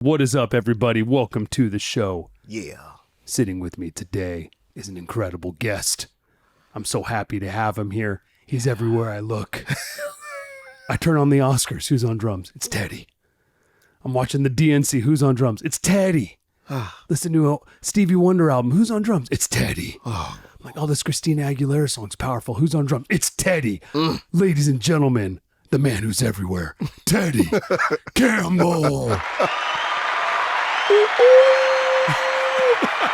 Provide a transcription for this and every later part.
What is up, everybody? Welcome to the show. Yeah. Sitting with me today is an incredible guest. I'm so happy to have him here. He's everywhere I look. I turn on the Oscars. Who's on drums? It's Teddy. I'm watching the DNC. Who's on drums? It's Teddy. Listen to a Stevie Wonder album. Who's on drums? It's Teddy. I'm like, oh, this Christina Aguilera song's powerful. Who's on drums? It's Teddy. Ladies and gentlemen, the man who's everywhere, Teddy Campbell.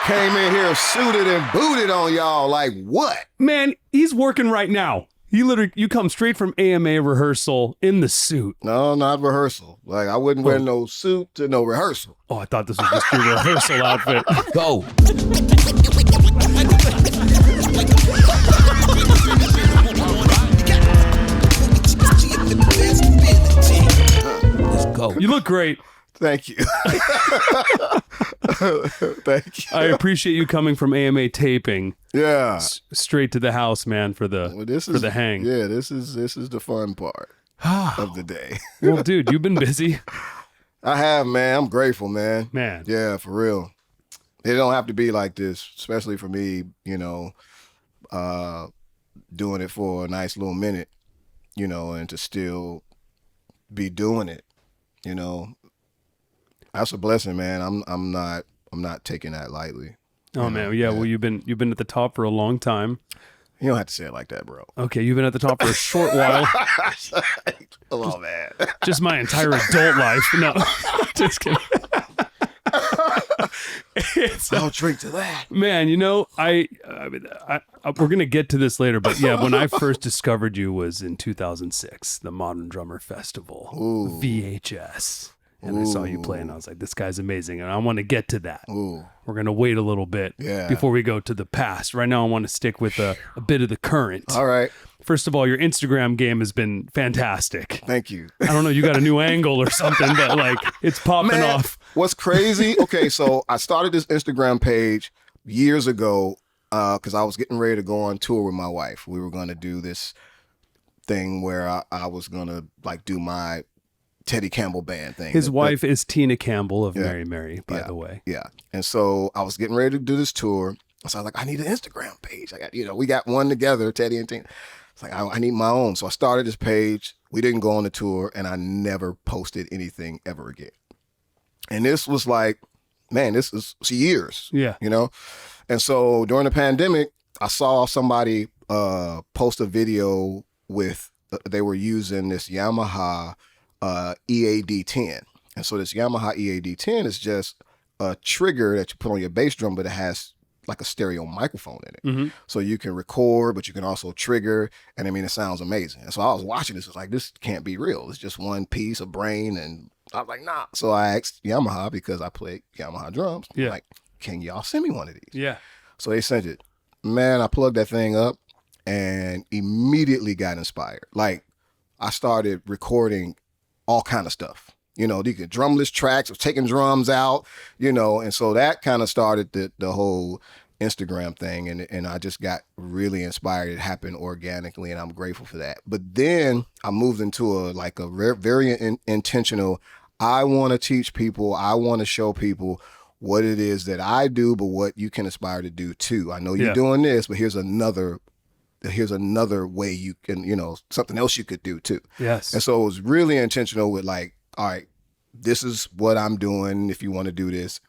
Came in here suited and booted on y'all like what? Man, he's working right now. You come straight from AMA rehearsal in the suit. No, not rehearsal. Like I wouldn't wear no suit to no rehearsal. Oh, I thought this was just your rehearsal outfit. Go. Let's go. You look great. Thank you. Thank you. I appreciate you coming from AMA taping. Yeah. Straight to the house, man, for the hang. Yeah, this is the fun part of the day. Well, dude, you've been busy. I have, man. I'm grateful, man. Man. Yeah, for real. It don't have to be like this, especially for me, doing it for a nice little minute, and to still be doing it, That's a blessing, man. I'm not taking that lightly. Oh man, yeah. Well, you've been at the top for a long time. You don't have to say it like that, bro. Okay, you've been at the top for a short while. Come on, man. Just my entire adult life. No, just kidding. I'll drink to that, man. I we're gonna get to this later, but yeah, when I first discovered you was in 2006, the Modern Drummer Festival, VHS. And I saw you play, and I was like, this guy's amazing. And I want to get to that. We're going to wait a little bit before we go to the past. Right now, I want to stick with a bit of the current. All right. First of all, your Instagram game has been fantastic. Thank you. I don't know, you got a new angle or something, but like, it's popping off. What's crazy? Okay, so I started this Instagram page years ago because I was getting ready to go on tour with my wife. We were going to do this thing where I was going to like do my Teddy Campbell band thing. His wife is Tina Campbell of Mary Mary, by the way. Yeah. And so I was getting ready to do this tour. So I was like, I need an Instagram page. I got, we got one together, Teddy and Tina. It's like, I need my own. So I started this page. We didn't go on the tour, and I never posted anything ever again. And this was like, man, this is years. Yeah. And so during the pandemic, I saw somebody post a video with, they were using this Yamaha EAD10. And so this Yamaha EAD10 is just a trigger that you put on your bass drum, but it has like a stereo microphone in it. Mm-hmm. So you can record, but you can also trigger. And I mean, it sounds amazing. And so I was watching this. It's like, this can't be real. It's just one piece of brain. And I was like, nah. So I asked Yamaha, because I play Yamaha drums. Yeah. I'm like, can y'all send me one of these? Yeah. So they sent it. Man, I plugged that thing up and immediately got inspired. Like, I started recording all kind of stuff, you could drumless tracks of taking drums out, and so that kind of started the whole Instagram thing. And I just got really inspired. It happened organically, and I'm grateful for that. But then I moved into a very intentional, I want to teach people, I want to show people what it is that I do, but what you can aspire to do too. I know you're doing this, but here's another way you can, something else you could do too. Yes. And so it was really intentional with like, all right, this is what I'm doing. If you want to do this,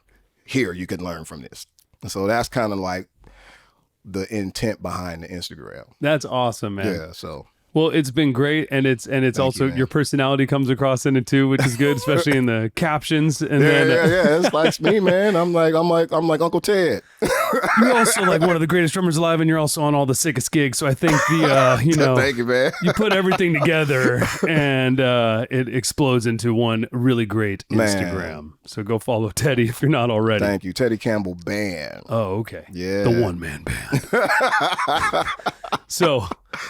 here, you can learn from this. And so that's kind of like the intent behind the Instagram. That's awesome, man. Yeah. So. Well, it's been great, and it's also your personality comes across in it too, which is good, especially in the captions. And yeah. It's like me, man. I'm like Uncle Ted. You're also like one of the greatest drummers alive, and you're also on all the sickest gigs. So I think thank you, man. You put everything together, and it explodes into one really great Instagram. Man. So go follow Teddy if you're not already. Thank you, Teddy Campbell Band. Oh, okay. Yeah, the one-man band. So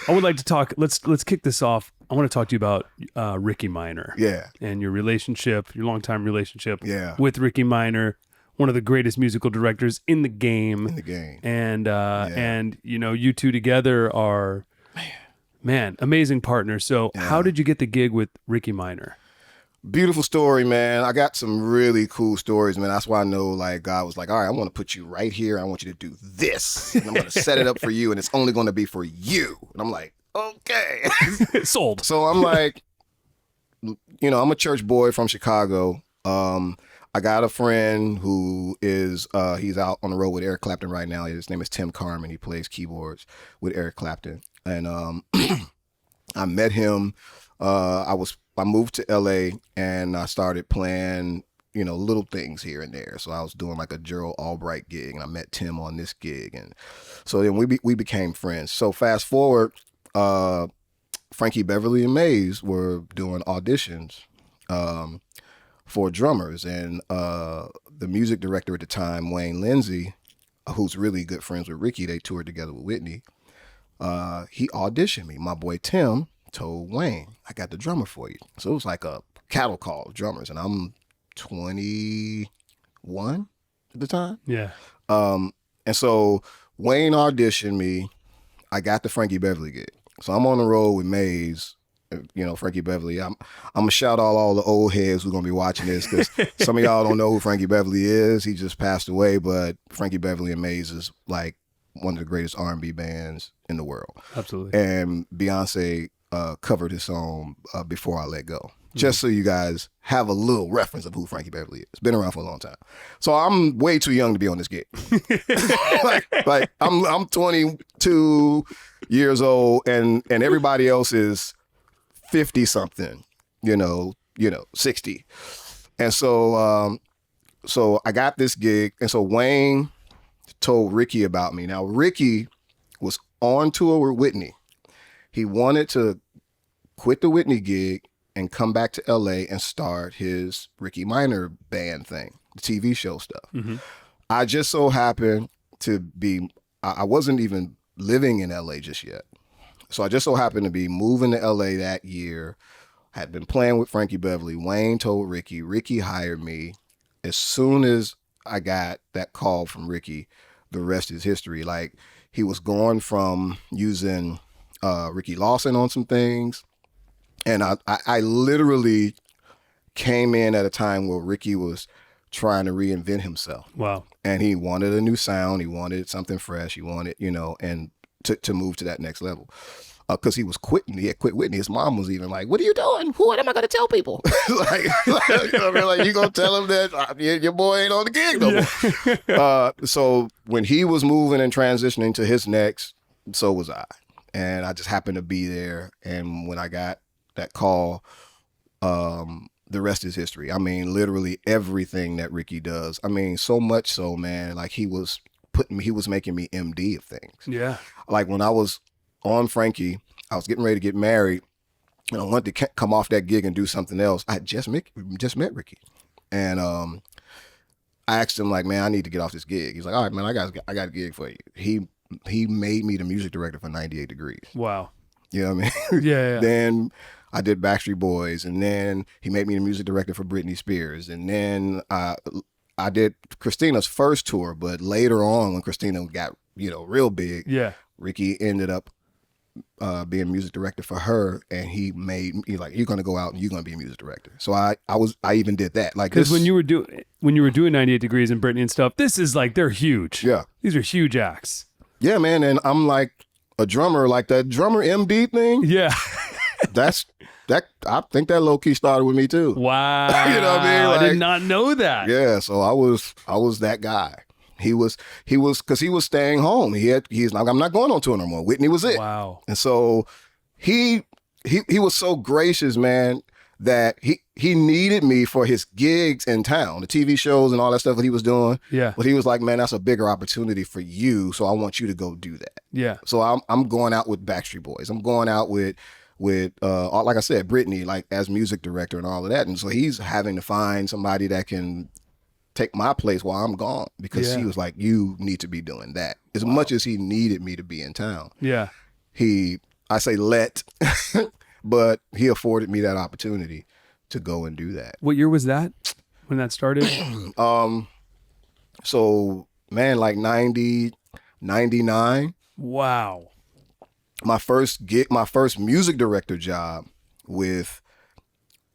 I would like to talk. Let's kick this off. I want to talk to you about Rickey Minor. Yeah, and your relationship, your longtime relationship. Yeah. With Rickey Minor, one of the greatest musical directors in the game. And you two together are man, amazing partners. So how did you get the gig with Rickey Minor? Beautiful story, man. I got some really cool stories, man. That's why I know, like, God was like, all right, I want to put you right here. I want you to do this. And I'm going to set it up for you, and it's only going to be for you. And I'm like, okay. Sold. So I'm like, you know, I'm a church boy from Chicago. I got a friend who is, he's out on the road with Eric Clapton right now. His name is Tim Carmen. He plays keyboards with Eric Clapton. And I met him. I moved to LA and I started playing, you know, little things here and there. So I was doing like a Gerald Albright gig, and I met Tim on this gig, and so then we became friends. So fast forward, Frankie Beverly and Maze were doing auditions for drummers, and the music director at the time, Wayne Lindsay, who's really good friends with Rickey, they toured together with Whitney. He auditioned me. My boy Tim told Wayne, I got the drummer for you. So it was like a cattle call of drummers, and I'm 21 at the time. Yeah. And so Wayne auditioned me. I got the Frankie Beverly gig. So I'm on the road with Maze, you know, Frankie Beverly. I'm gonna shout out all the old heads who's gonna be watching this, because some of y'all don't know who Frankie Beverly is. He just passed away, but Frankie Beverly and Maze is like one of the greatest R&B bands in the world. Absolutely. And Beyonce covered his song Before I Let Go. Just so you guys have a little reference of who Frankie Beverly is. Been around for a long time. So I'm way too young to be on this gig. like I'm 22 years old, and everybody else is 50 something, you know, 60. And so so I got this gig, and so Wayne told Rickey about me. Now Rickey was on tour with Whitney. He wanted to quit the Whitney gig and come back to LA and start his Rickey Minor band thing, the TV show stuff. Mm-hmm. I just so happened to be, I wasn't even living in LA just yet. So I just so happened to be moving to LA that year, had been playing with Frankie Beverly. Wayne told Rickey, Rickey hired me. As soon as I got that call from Rickey, the rest is history. Like, he was going from using Ricky Lawson on some things, and I literally came in at a time where Rickey was trying to reinvent himself. Wow. And he wanted a new sound. He wanted something fresh. He wanted, you know, and to move to that next level. Because he was quitting. He had quit Whitney. His mom was even like, what are you doing? What am I going to tell people? you know what I mean? Like, you going to tell them that your boy ain't on the gig no more. So when he was moving and transitioning to his next, so was I. And I just happened to be there. And when I got that call, the rest is history. I mean, literally everything that Rickey does. I mean, so much so, man, like he was making me MD of things. Yeah. Like when I was on Frankie, I was getting ready to get married, and I wanted to come off that gig and do something else. I had just met Rickey. And I asked him, like, man, I need to get off this gig. He's like, all right, man, I got a gig for you. He made me the music director for 98 Degrees. Wow. You know what I mean? Yeah. Then I did Backstreet Boys, and then he made me the music director for Britney Spears. And then I did Christina's first tour, but later on when Christina got, you know, real big, yeah, Rickey ended up being music director for her, and he like, you're gonna go out and you're gonna be a music director. So I even did that. Like, because when you were doing 98 Degrees and Britney and stuff, this is like, they're huge. Yeah, these are huge acts. Yeah, man. And I'm like a drummer, like that drummer MD thing. Yeah. I think that low key started with me too. Wow. You know what I mean? Like, I did not know that. Yeah. So I was that guy. He was because he was staying home. He's like, I'm not going on tour no more. Whitney was it. Wow. And so he was so gracious, man, that he needed me for his gigs in town, the TV shows and all that stuff that he was doing. Yeah. But he was like, man, that's a bigger opportunity for you. So I want you to go do that. Yeah. So I'm going out with Backstreet Boys. I'm going out with like I said, Britney, like as music director and all of that. And so he's having to find somebody that can take my place while I'm gone, because he was like, you need to be doing that. As much as he needed me to be in town. Yeah. But he afforded me that opportunity to go and do that. What year was that when that started? So, man, like 90, 99. Wow. My first music director job with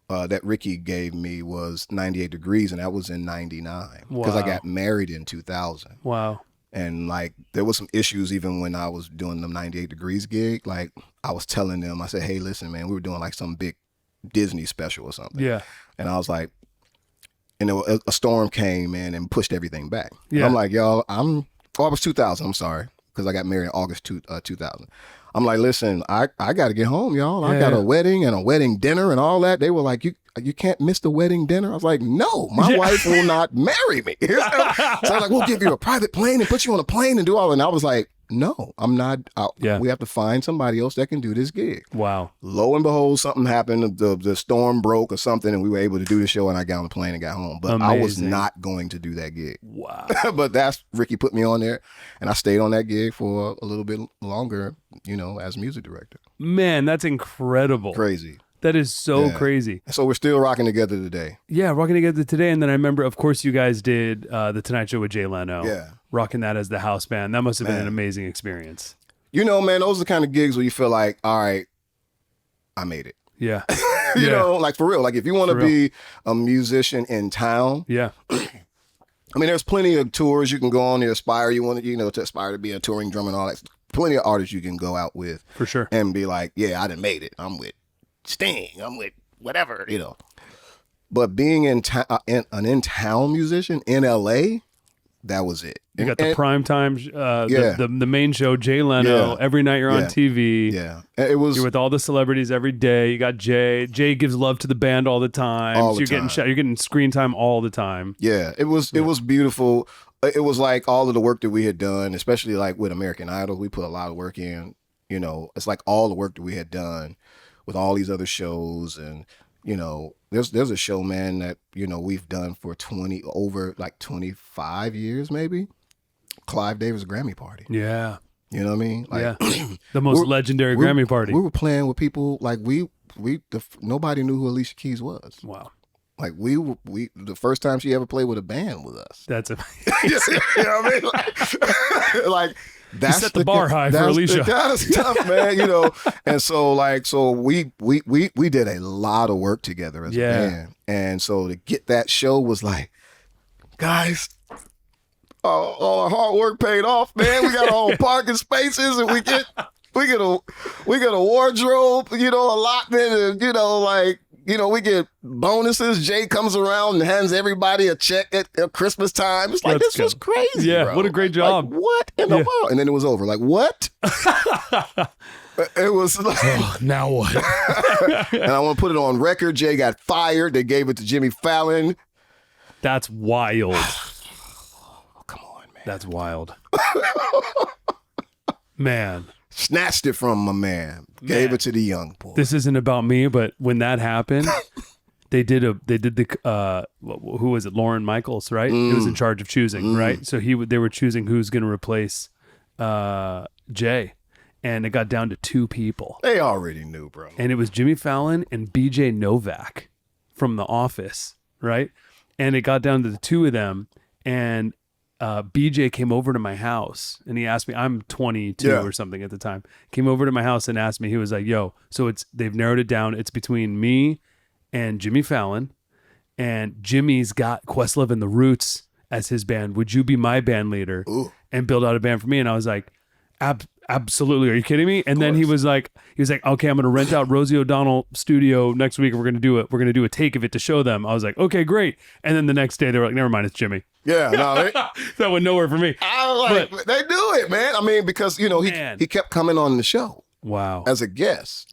that Rickey gave me was 98 Degrees, and that was in 99 because I got married in 2000. Wow. And like there was some issues even when I was doing the 98 Degrees gig. Like I was telling them, I said, hey, listen, man, we were doing like some big Disney special or something. Yeah. And I was like, and a storm came in and pushed everything back. Yeah. And I'm like, y'all, I was 2000, I'm sorry, because I got married in August 2000. I'm like, listen, I got to get home, y'all. I got a wedding and a wedding dinner and all that. They were like, you can't miss the wedding dinner. I was like, no, my wife will not marry me. So I was like, we'll give you a private plane and put you on a plane and do all that. And I was like, no, I'm not. We have to find somebody else that can do this gig. Wow. Lo and behold, something happened. The storm broke or something, and we were able to do the show, and I got on the plane and got home. But I was not going to do that gig. Wow. But that's Rickey put me on there, and I stayed on that gig for a little bit longer, as music director. Man, that's incredible. Crazy. That is so crazy. So we're still rocking together today. Yeah, rocking together today. And then I remember, of course, you guys did The Tonight Show with Jay Leno. Yeah. Rocking that as the house band. That must have been an amazing experience. Man, those are the kind of gigs where you feel like, all right, I made it. Yeah. you know, like for real. Like if you want to be a musician in town. Yeah. I mean, there's plenty of tours you can go on to aspire. You want to, to aspire to be a touring drummer and all that. Plenty of artists you can go out with. For sure. And be like, yeah, I done made it. I'm with Sting. I'm with whatever, But being an in-town musician in LA, that was it. You got the prime time, the main show, Jay Leno. Every night you're on TV. Yeah, it was. You're with all the celebrities every day. You got Jay. Jay gives love to the band all the time. You're getting screen time all the time. Yeah, it was beautiful. It was like all of the work that we had done, especially like with American Idol. We put a lot of work in. It's like all the work that we had done with all these other shows, and there's a show, man, that we've done for 25 years maybe. Clive Davis Grammy party. Yeah. You know what I mean? Like, the most legendary Grammy party. We were playing with people like nobody knew who Alicia Keys was. Wow. Like the first time she ever played with a band with us. That's amazing. You know what I mean? Like that's set the bar high for Alicia. That's tough, man. And so we did a lot of work together as a band, and so to get that show was like, guys, all our hard work paid off, man. We got our own parking spaces, and we get a wardrobe, allotment, and we get bonuses. Jay comes around and hands everybody a check at Christmas time. It's like, this was crazy. Yeah, bro. What a great job. Like, what in the world? And then it was over. Like, what? It was like, now what? And I want to put it on record. Jay got fired. They gave it to Jimmy Fallon. That's wild. Come on, man. That's wild. Man. Snatched it from my man. Gave it to the young boy. This isn't about me, but when that happened, they did the who was it? Lauren Michaels, right? He was in charge of choosing, right? So they were choosing who's going to replace Jay, and it got down to 2 people. They already knew, bro. And it was Jimmy Fallon and BJ Novak from The Office, right? And it got down to the 2 of them, and BJ came over to my house and he asked me, I'm 22 or something at the time, came over to my house and asked me, he was like, yo, so they've narrowed it down. It's between me and Jimmy Fallon, and Jimmy's got Questlove and the Roots as his band. Would you be my band leader and build out a band for me? And I was like, absolutely. Are you kidding me? And then he was like, okay, I'm going to rent out Rosie O'Donnell studio next week. We're going to do it. We're going to do a take of it to show them. I was like, okay, great. And then the next day they were like, never mind, it's Jimmy. Yeah, no, that went nowhere for me. I was like, they do it, man. I mean, because he kept coming on the show. Wow. As a guest.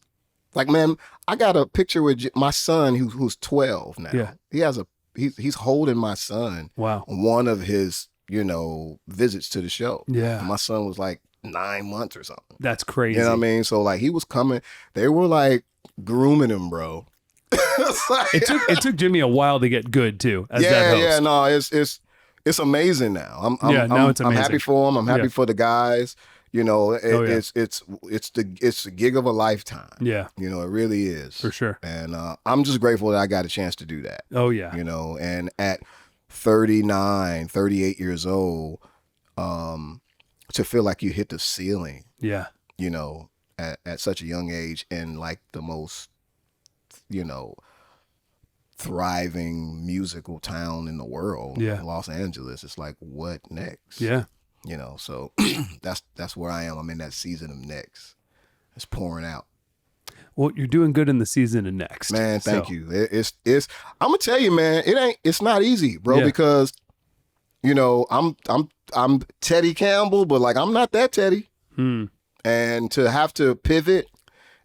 Like, man, I got a picture with my son who's 12 now. Yeah. He's holding my son. Wow. On one of his, visits to the show. Yeah. And my son was like 9 months or something. That's crazy. You know what I mean? So like he was coming. They were like grooming him, bro. It took Jimmy a while to get good too. As that host. Yeah. No, it's amazing now. Now it's amazing. I'm happy for him. I'm happy for the guys. It's the gig of a lifetime. Yeah. It really is. For sure. And I'm just grateful that I got a chance to do that. Oh yeah. And at 39, 38 years old, to feel like you hit the ceiling. Yeah. At such a young age, and like the most, thriving musical town in the world, Yeah. Los Angeles. It's like, what next? Yeah. You know, so that's where I am. I'm in that season of next. It's pouring out. Well, you're doing good in the season of next. Man, thank So, you. It's I'm gonna tell you, man, it's not easy, bro, Yeah. because you know, I'm Teddy Campbell, but like I'm not that Teddy. And to have to pivot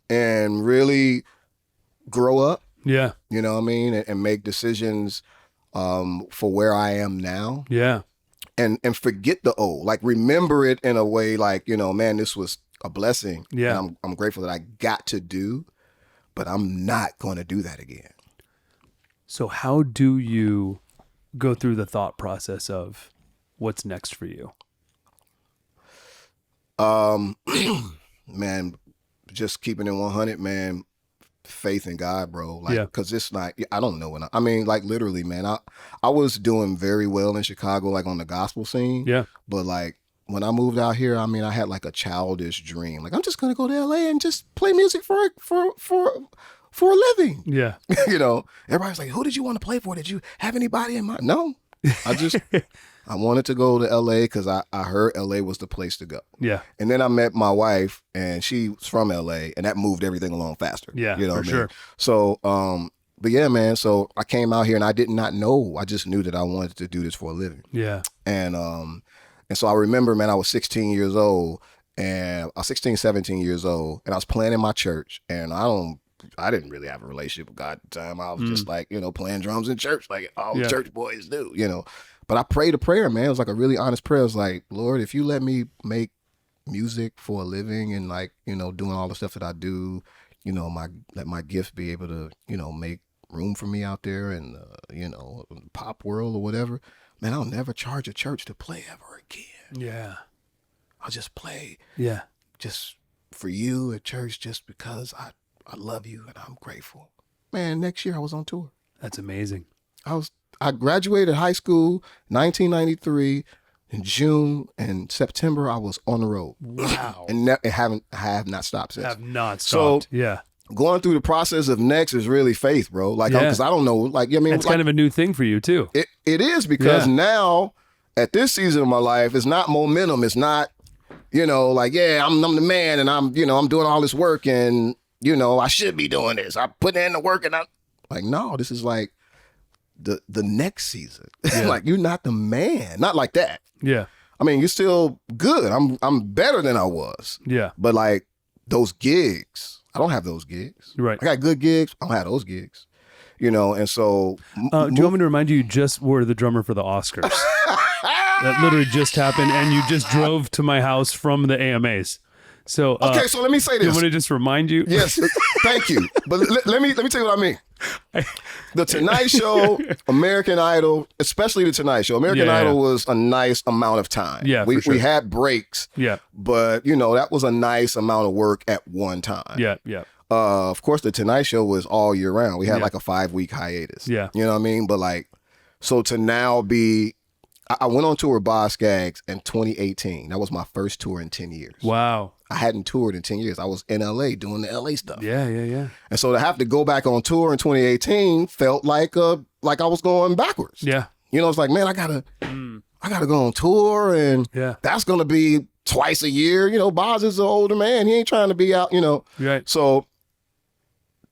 and really grow up, Yeah. you know what I mean, and make decisions for where I am now. Yeah. And forget the old, like remember it in a way like, you know, man, this was a blessing. Yeah. And I'm grateful that I got to do, but I'm not going to do that again. So how do you go through the thought process of what's next for you? Man, just keeping it 100, man, faith in God, bro. Like, Yeah. cause it's not, I don't know I mean, like literally, man, I was doing very well in Chicago, like on the gospel scene. Yeah. But like when I moved out here, I mean, I had like a childish dream. Like, I'm just going to go to LA and just play music for a living. Yeah. You know, everybody's like, who did you want to play for? Did you have anybody in mind? No, I wanted to go to LA because I heard LA was the place to go. Yeah. And then I met my wife and she was from LA and that moved everything along faster. Yeah, you know for what I mean? sure. So, but yeah, man, so I came out here and I did not know. I just knew that I wanted to do this for a living. Yeah. And so I remember, man, I was 16 years old and I was 16, 17 years old and I was playing in my church and I didn't really have a relationship with God at the time. I was just like, you know, playing drums in church like all church boys do, you know. But I prayed a prayer, man. It was like a really honest prayer. It was like, Lord, if you let me make music for a living and like, you know, doing all the stuff that I do, you know, let my gift be able to, you know, make room for me out there in you know, pop world or whatever, man, I'll never charge a church to play ever again. Yeah. I'll just play just for you at church just because I love you and I'm grateful. Man, next year I was on tour. That's amazing. I graduated high school 1993. In June and September, I was on the road. Wow. And I have not stopped since. Have not stopped. So, yeah. Going through the process of next is really faith, bro. Like, because I don't know, like, I mean, it's like, kind of a new thing for you too. It is because now at this season of my life, it's not momentum. It's not, you know, like, yeah, I'm the man and I'm, you know, I'm doing all this work and, you know, I should be doing this. I put in the work and I'm like, no, this is like the next season. Yeah. Like, you're not the man. Not like that. Yeah. I mean, you're still good. I'm better than I was. Yeah. But like those gigs, I don't have those gigs. Right. I got good gigs. I don't have those gigs. You know, and so. Do you want me to remind you just were the drummer for the Oscars? That literally just happened, and you just drove to my house from the AMAs. So okay, so let me say do you this. want to just remind you? Yes, thank you. But let me tell you what I mean. The Tonight Show, American Idol, especially the Tonight Show. American Idol was a nice amount of time. Yeah, we for sure. we had breaks. Yeah. But you know that was a nice amount of work at one time. Yeah. Yeah. Of course, the Tonight Show was all year round. We had like a 5-week hiatus. Yeah. You know what I mean? But like, so to now be, I went on tour with SCAGGS in 2018. That was my first tour in 10 years. Wow. I hadn't toured in 10 years. I was in LA doing the LA stuff. Yeah. Yeah. Yeah. And so to have to go back on tour in 2018 felt like I was going backwards. Yeah. You know, it's like, man, I gotta go on tour and that's gonna be twice a year. You know, Boz is an older man. He ain't trying to be out, you know. Right. So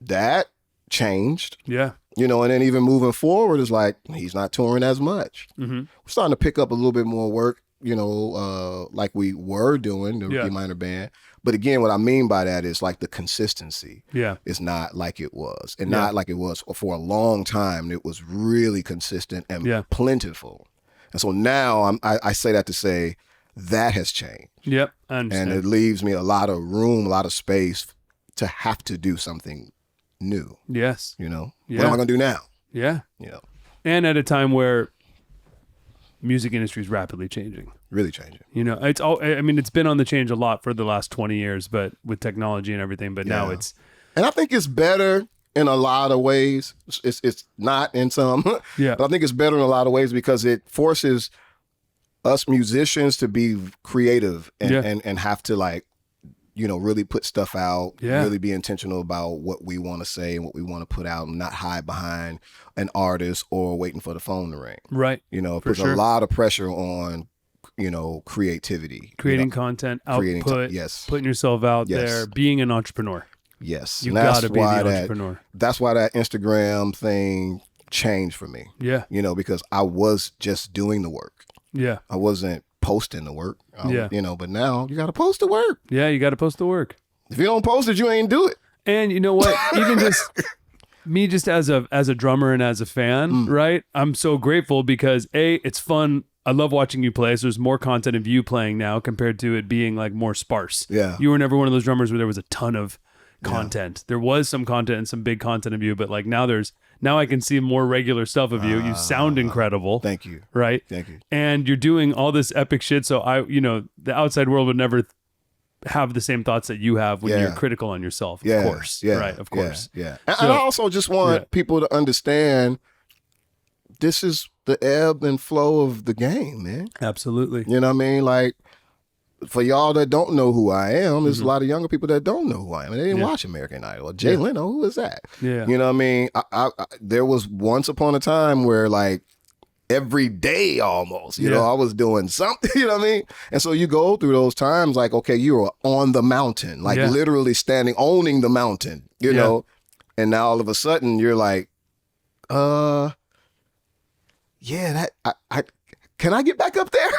that changed. Yeah. You know, and then even moving forward is like, he's not touring as much. Mm-hmm. We're starting to pick up a little bit more work, you know, like we were doing, the Rickey Minor Band. But again, what I mean by that is like the consistency is not like it was. And not like it was for a long time. It was really consistent and plentiful. And so now I say that to say that has changed. Yep, I understand. And it leaves me a lot of room, a lot of space to have to do something new. Yes. You know? Yeah. What am I going to do now? Yeah. You know? And at a time where music industry is rapidly changing. Really changing. You know, it's all, I mean, it's been on the change a lot for the last 20 years, but with technology and everything, but now it's. And I think it's better in a lot of ways. It's not in some. Yeah. But I think it's better in a lot of ways because it forces us musicians to be creative and have to like really put stuff out, Yeah. really be intentional about what we want to say and what we want to put out, and not hide behind an artist or waiting for the phone to ring. Right. It For puts sure. a lot of pressure on, creativity. Creating content, output, yes. putting yourself out Yes. there, being an entrepreneur. Yes. You And that's got to be the why entrepreneur. That's why that Instagram thing changed for me. Yeah. Because I was just doing the work. Yeah. I wasn't posting the work. Yeah. But now you got to post the work. Yeah. You got to post the work. If you don't post it, you ain't do it. And you know what? Even just me, just as a drummer and as a fan, right? I'm so grateful because it's fun. I love watching you play. So there's more content of you playing now compared to it being like more sparse. Yeah. You were never one of those drummers where there was a ton of content. There was some content and some big content of you, but like now I can see more regular stuff of you. You sound incredible. Thank you. Right? Thank you. And you're doing all this epic shit. So the outside world would never have the same thoughts that you have when you're critical on yourself. Of course. Yeah. Right. Of course. Yeah. And I also just want people to understand this is the ebb and flow of the game, man. Absolutely. You know what I mean? Like, for y'all that don't know who I am, there's a lot of younger people that don't know who I am. And they didn't watch American Idol. Or Jay Leno, who is that? Yeah. You know what I mean? I there was once upon a time where like every day almost, you know, I was doing something, you know what I mean? And so you go through those times like, okay, you were on the mountain, like literally standing, owning the mountain, you know? And now all of a sudden you're like, can I get back up there?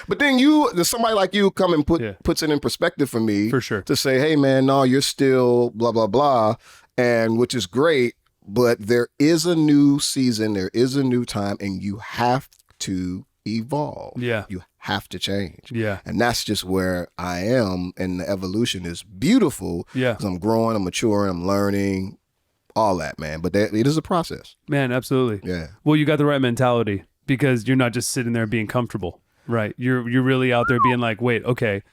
But then there's somebody like you come and puts it in perspective for me. For sure. To say, hey man, no, you're still blah, blah, blah. And which is great, but there is a new season, there is a new time, and you have to evolve. Yeah. You have to change. Yeah. And that's just where I am, and the evolution is beautiful. Yeah. Because I'm growing, I'm maturing, I'm learning, all that, man. But it is a process. Man, absolutely. Yeah. Well, you got the right mentality because you're not just sitting there being comfortable, right? You're really out there being like, wait, okay,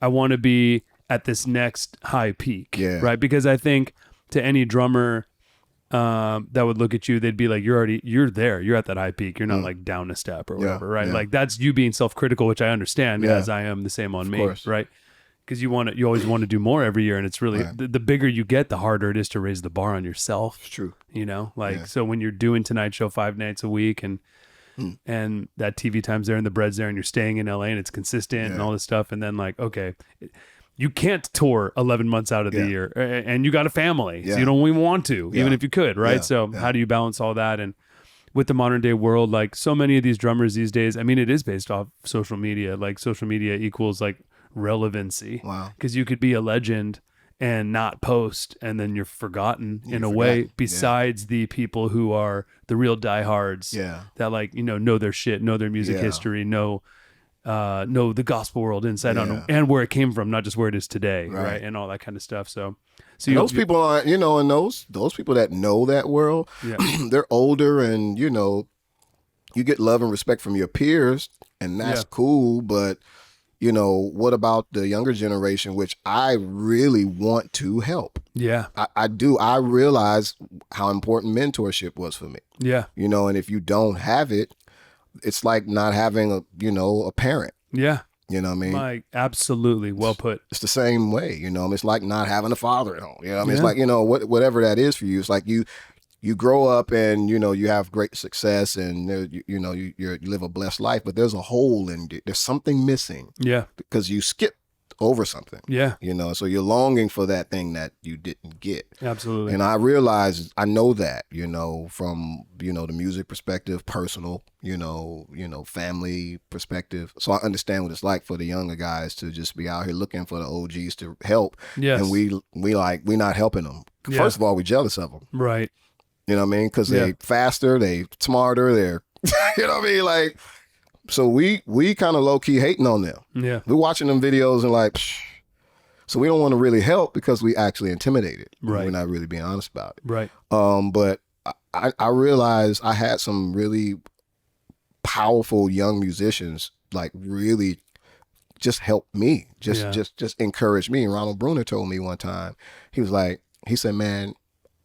I want to be at this next high peak, right? Because I think to any drummer that would look at you, they'd be like, you're there, you're at that high peak. You're not like down a step or whatever, right? Yeah. Like that's you being self-critical, which I understand as I am the same on me, course. right? Because you always want to do more every year, and it's really the bigger you get, the harder it is to raise the bar on yourself. It's true. You know, like so when you're doing Tonight Show 5 nights a week, and that TV time's there and the bread's there, and you're staying in LA and it's consistent and all this stuff, and then like, okay, you can't tour 11 months out of the year, and you got a family, so you don't even want to, even if you could, right? So how do you balance all that? And with the modern day world, like so many of these drummers these days, I mean, it is based off social media. Like social media equals like relevancy. Wow. Because you could be a legend and not post, and then you're forgotten in a way, besides the people who are the real diehards that like, know their shit, know their music history, know the gospel world inside out and where it came from, not just where it is today, right? And all that kind of stuff. So those people are, and those people that know that world, they're older, and you get love and respect from your peers, and that's cool. But what about the younger generation, which I really want to help? Yeah, I do. I realize how important mentorship was for me. Yeah, and if you don't have it, it's like not having a parent. Yeah. You know what I mean? Like, absolutely. Well put. It's the same way, it's like not having a father at home. You know what I mean? It's like, whatever that is for you. It's like you grow up and, you have great success, and, you live a blessed life, but there's a hole in it. There's something missing. Yeah. Because you skipped over something. Yeah. So you're longing for that thing that you didn't get. Absolutely. And I realize, I know that, from, the music perspective, personal, family perspective. So I understand what it's like for the younger guys to just be out here looking for the OGs to help. Yes. And we not helping them. Yeah. First of all, we jealous of them. Right. You know what I mean? Because they faster, they smarter, they're, you know what I mean? Like, so we kind of low key hating on them. Yeah. We're watching them videos and like, psh. So we don't want to really help because we actually intimidated. Right. We're not really being honest about it. Right. But I realized I had some really powerful young musicians, like really just help me, just encourage me. And Ronald Bruner told me one time, he said, man,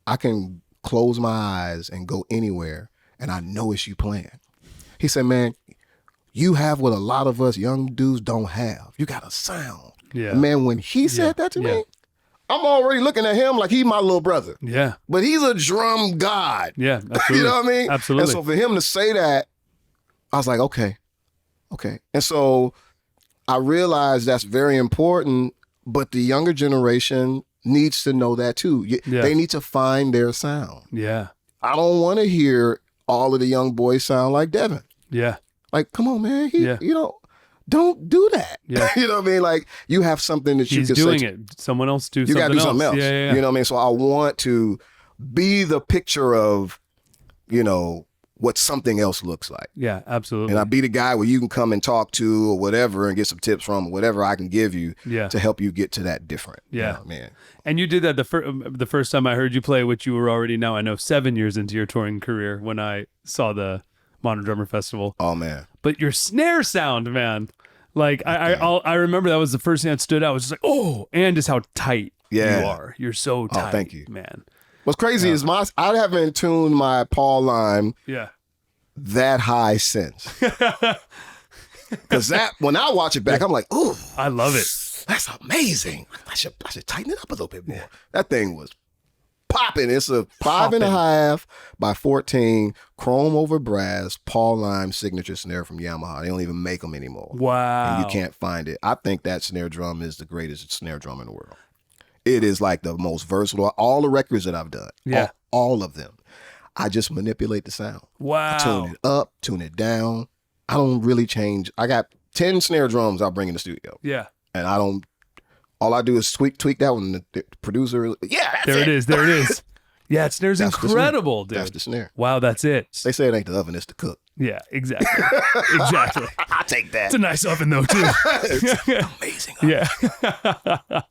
I can close my eyes and go anywhere, and I know it's you playing. He said, man, you have what a lot of us young dudes don't have. You got a sound. Yeah. Man, when he said that to me, I'm already looking at him like he's my little brother. Yeah. But he's a drum god. Yeah, absolutely. You know what I mean? Absolutely. And so for him to say that, I was like, okay. And so I realized that's very important, but the younger generation needs to know that too. They need to find their sound. Yeah. I don't want to hear all of the young boys sound like Devin. Yeah. Like, come on, man. Don't do that. Yeah. You know what I mean? Like, you have something that He's you can doing say. it. Someone else do You something got to do something else. Yeah. You know what I mean? So I want to be the picture of, what something else looks like. Yeah, absolutely. And I be the guy where you can come and talk to or whatever and get some tips from or whatever I can give you to help you get to that different. Yeah. Man. And you did that the first time I heard you play, which you were already now, I know, 7 years into your touring career when I saw the Modern Drummer Festival. Oh, man. But your snare sound, man. Like, I remember that was the first thing that stood out. It was just like, oh, and just how tight you are. You're so tight, thank you. Man. What's crazy is I haven't tuned my Paul line that high since. Because when I watch it back, I'm like, ooh. I love it. That's amazing. I should tighten it up a little bit more. That thing was popping. It's a 5.5 by 14 chrome over brass Paul Lime signature snare from Yamaha. They don't even make them anymore. Wow. And you can't find it. I think that snare drum is the greatest snare drum in the world. It is like the most versatile. All the records that I've done, all of them, I just manipulate the sound. Wow. I tune it up, tune it down. I don't really change. I got 10 snare drums I'll bring in the studio. Yeah. And all I do is tweak that one. The producer, there it is. Yeah, snare's incredible, dude. That's the snare. Wow, that's it. They say it ain't the oven, it's the cook. Yeah, exactly. Exactly. I'll take that. It's a nice oven though, too. Amazing oven. Yeah.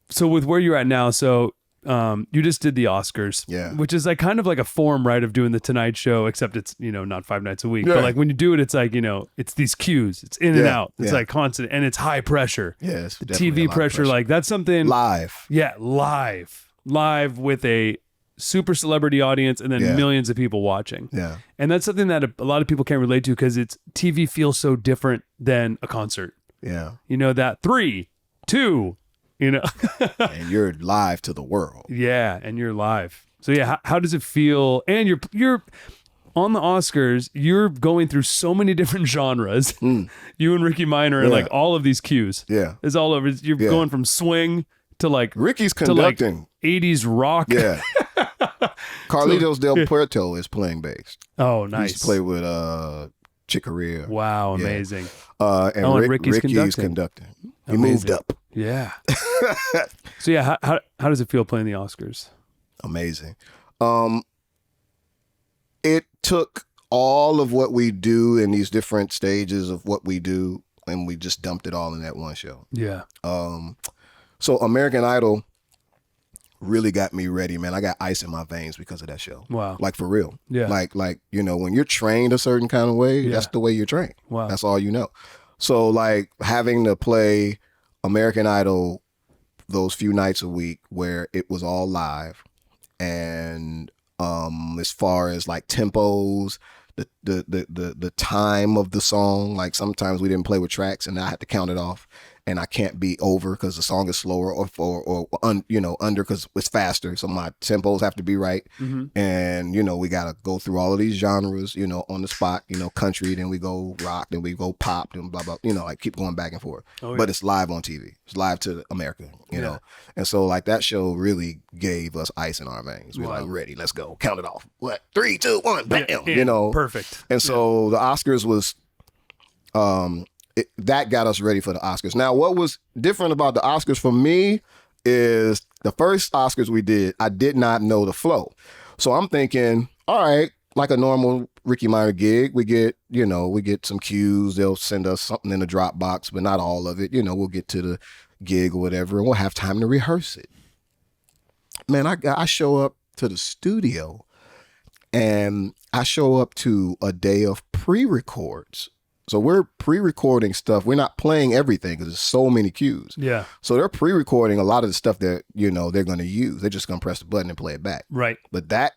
So with where you're at now, you just did the Oscars, which is like kind of like a form, right, of doing the Tonight Show, except it's, not 5 nights a week. But like when you do it, it's like, it's these cues, it's in and out. It's like constant, and it's high pressure. Yes. The TV pressure, like that's something. Live. Yeah, live with a super celebrity audience and then millions of people watching. Yeah. And that's something that a lot of people can't relate to because TV feels so different than a concert. Yeah. That 3, 2, and you're live to the world. Yeah, and you're live. So yeah, how does it feel? And you're on the Oscars, you're going through so many different genres. You and Rickey Minor and like all of these cues. Yeah. It's all over. You're going from swing to like Rickey's conducting. To like 80s rock. Yeah. Carlitos Del Puerto is playing bass. Oh, He nice. used to play with Chicoria. Wow, amazing. And Rickey's conducting. He moved up. Yeah. So yeah, how does it feel playing the Oscars? Amazing. It took all of what we do in these different stages of what we do, and we just dumped it all in that one show. Yeah. So American Idol really got me ready, man. I got ice in my veins because of that show. Wow. Like for real. Yeah. Like when you're trained a certain kind of way, that's the way you're trained. Wow. That's all you know. So like having to play American Idol those few nights a week where it was all live, and as far as like tempos, the time of the song, like sometimes we didn't play with tracks and I had to count it off, and I can't be over because the song is slower or under because it's faster, so my tempos have to be right. And we gotta go through all of these genres on the spot, country, then we go rock, then we go pop, then blah blah, like keep going back and forth. But it's live on TV, it's live to America, know. And so like that show really gave us ice in our veins. We were like, ready, let's go, count it off, what, 3, 2, 1, bam. Perfect. And so the Oscars was that got us ready for the Oscars. Now, what was different about the Oscars for me is the first Oscars we did, I did not know the flow. So I'm thinking, all right, like a normal Rickey Minor gig, we get some cues. They'll send us something in the Dropbox, but not all of it. We'll get to the gig or whatever, and we'll have time to rehearse it. Man, I show up to the studio, and I show up to a day of pre-records. So we're pre-recording stuff. We're not playing everything because there's so many cues. Yeah. So they're pre-recording a lot of the stuff that, they're going to use. They're just going to press the button and play it back. Right. But that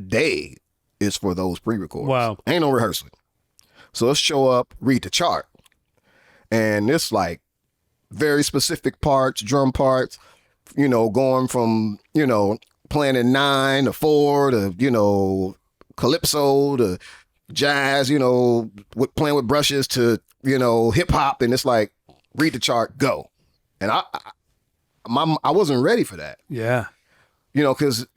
day is for those pre-records. Wow. Ain't no rehearsing. So let's show up, read the chart. And it's like very specific parts, drum parts, you know, going from, you know, playing in 9 to 4 to, you know, calypso to jazz, you know, playing with brushes to, you know, hip hop. And it's like, read the chart, go. And I wasn't ready for that. Yeah. You know, because,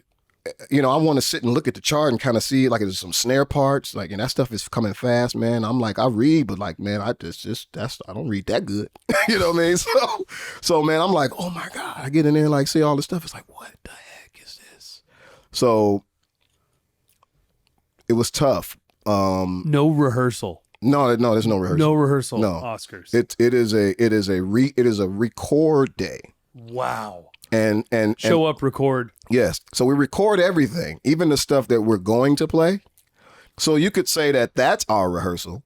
you know, I want to sit and look at the chart and kind of see, like, there's some snare parts, like, and that stuff is coming fast, man. I'm like, I read, but like, man, I don't read that good. You know what I mean? So, man, I'm like, oh my God. I get in there and like see all the stuff. It's like, what the heck is this? So it was tough. No rehearsal. No, there's no rehearsal. No rehearsal. No. Oscars. It is a record day. Wow. And Show up, record. Yes. So we record everything, even the stuff that we're going to play. So you could say that that's our rehearsal,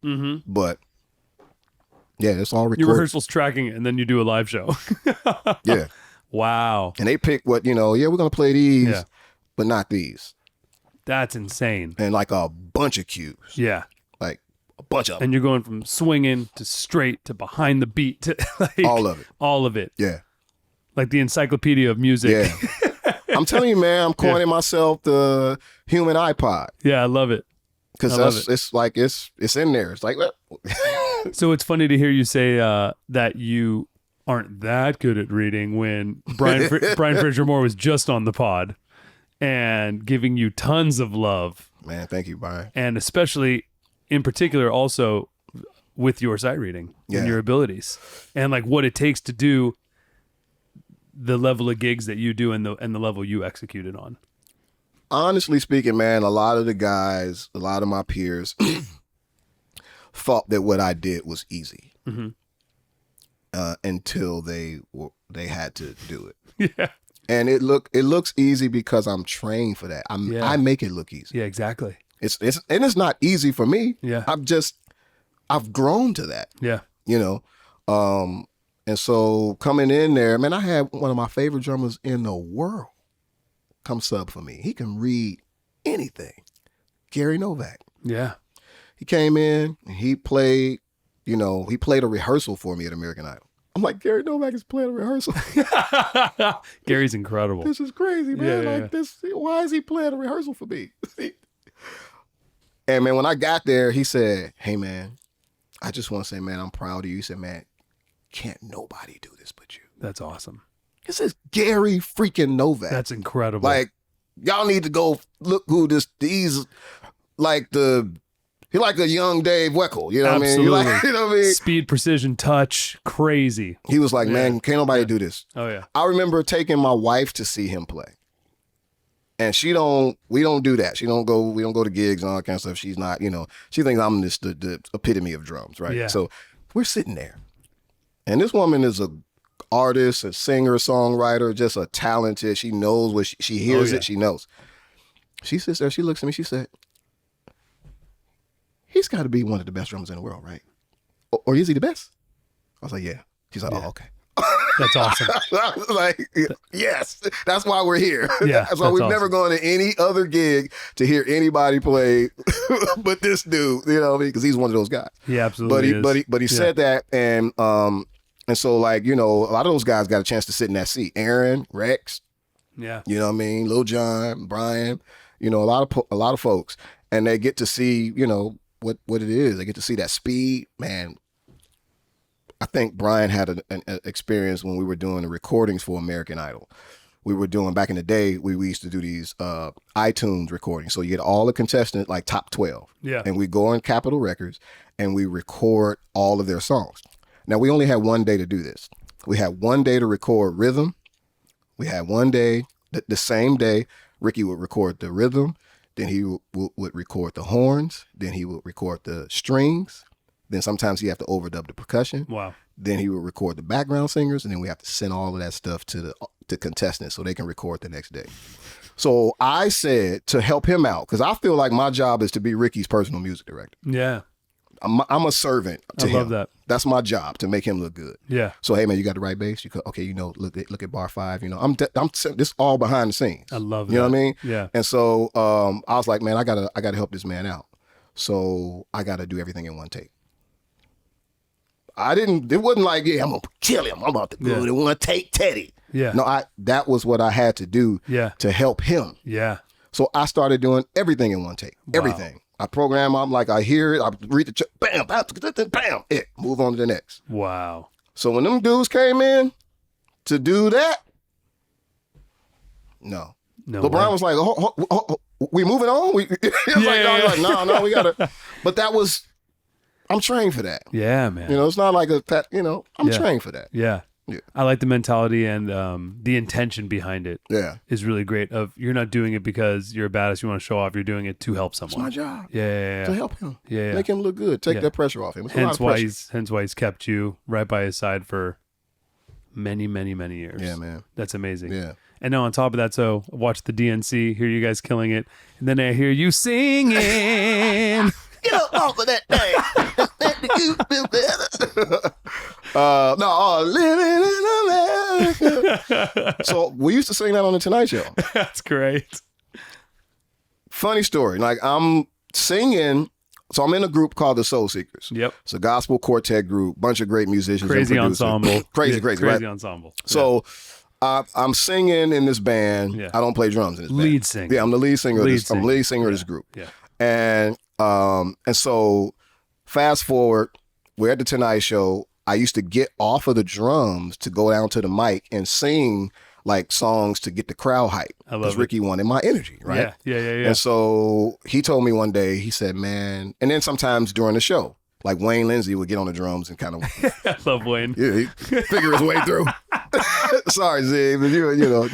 but yeah, it's all recorded. Your rehearsal's tracking it, and then you do a live show. Yeah. Wow. And they pick what, you know, we're going to play these, but not these. That's insane. And like a bunch of cues. Yeah. Like a bunch of them. And you're going from swinging to straight to behind the beat to like, all of it. All of it. Yeah. Like the encyclopedia of music. Yeah. I'm telling you, man, I'm calling myself the human iPod. Yeah, I love it. Because it's like, it's in there. It's like, so it's funny to hear you say that you aren't that good at reading when Brian Fraser Moore was just on the pod and giving you tons of love. Man, thank you, Brian. And especially in particular also with your sight reading and your abilities and like what it takes to do the level of gigs that you do and the level you executed on. Honestly speaking, man, a lot of the guys, a lot of my peers thought that what I did was easy until they had to do it. Yeah. And it looks easy because I'm trained for that. I make it look easy. Yeah, exactly. It's not easy for me. Yeah. I've grown to that. Yeah. You know, and so coming in there, man, I had one of my favorite drummers in the world come sub for me. He can read anything. Gary NOVAK. Yeah. He came in and he played a rehearsal for me at American Idol. I'm like, Gary NOVAK is playing a rehearsal. Gary's incredible. This is crazy, man. Why is he playing a rehearsal for me? And man, when I got there, he said, hey man, I just want to say, man, I'm proud of you. He said, man, can't nobody do this but you. That's awesome. This is Gary freaking NOVAK. That's incredible. Like, y'all need to go look who he like a young Dave Weckl. You know what I mean? Like, you know what I mean? Speed, precision, touch, crazy. He was like, man, can't nobody do this. Oh yeah. I remember taking my wife to see him play. And we don't do that. We don't go to gigs and all that kind of stuff. She's not, you know, she thinks I'm just the epitome of drums, right? Yeah. So we're sitting there. And this woman is a artist, a singer, songwriter, just a talented. She knows what she hears it. She knows. She sits there. She looks at me. She said, "He's got to be one of the best drummers in the world, right? Or is he the best?" I was like, "Yeah." She's like, "Oh, okay." That's awesome. I was like, yes, that's why we're here. Yeah, that's why we've never gone to any other gig to hear anybody play, but this dude, you know, because he's one of those guys. He absolutely is. But he said that, and so like, you know, a lot of those guys got a chance to sit in that seat. Aaron, Rex, yeah, you know what I mean, Lil Jon, Brian, you know, a lot of folks, and they get to see, you know, what it is. They get to see that speed, man. I think Brian had an experience when we were doing the recordings for American Idol. We were doing, back in the day, we used to do these iTunes recordings. So you get all the contestants, like top 12. Yeah. And we go on Capitol Records and we record all of their songs. Now, we only had one day to do this. We had one day to record rhythm. We had one day, the same day, Rickey would record the rhythm. Then he would record the horns. Then he would record the strings. Then sometimes he have to overdub the percussion. Wow. Then he would record the background singers, and then we have to send all of that stuff to contestants so they can record the next day. So I said to help him out, because I feel like my job is to be Rickey's personal music director. Yeah. I'm a servant to him. I love that. That's my job, to make him look good. Yeah. So hey man, you got the right bass. Okay, you know, look at bar 5. You know, I'm this all behind the scenes. I love that. You know what I mean? Yeah. And so I was like, man, I gotta help this man out. So I gotta do everything in one take. it wasn't like, yeah, I'm gonna kill him. I'm about to go and want to take Teddy. Yeah. No, that was what I had to do to help him. Yeah. So I started doing everything in one take. Wow. Everything. I program, I'm like, I hear it, I read the bam, bam, bam, move on to the next. Wow. So when them dudes came in to do that, no. LeBron was like, we moving on? No, we gotta. But that was, I'm trained for that. Yeah, man. It's not like I'm trained for that. Yeah. I like the mentality and the intention behind it. Yeah. Is really great. You're not doing it because you're a badass, you want to show off, you're doing it to help someone. It's my job. Yeah. To help him. Yeah. Make him look good. Take that pressure off him. It's hence why he's kept you right by his side for many, many, many years. Yeah, man. That's amazing. Yeah. And now on top of that, so I watch the DNC, hear you guys killing it, and then I hear you singing. Get up off of that thing. Let you feel better. Living in America. So we used to sing that on the Tonight Show. That's great. Funny story. Like I'm singing. So I'm in a group called the Soul Seekers. Yep. It's a gospel quartet group, bunch of great musicians. Crazy ensemble. crazy, right? Ensemble. So I'm singing in this band. Yeah. I don't play drums in this band. Lead singer. Yeah, I'm the lead singer. I'm lead singer of this group. Yeah. And so fast forward, we're at the Tonight Show. I used to get off of the drums to go down to the mic and sing like songs to get the crowd hype. Because Rickey wanted my energy, right? Yeah. And so he told me one day, he said, man, and then sometimes during the show, like Wayne Lindsay would get on the drums and kind of I love Wayne. Yeah, he figure his way through. Sorry, Z, but you know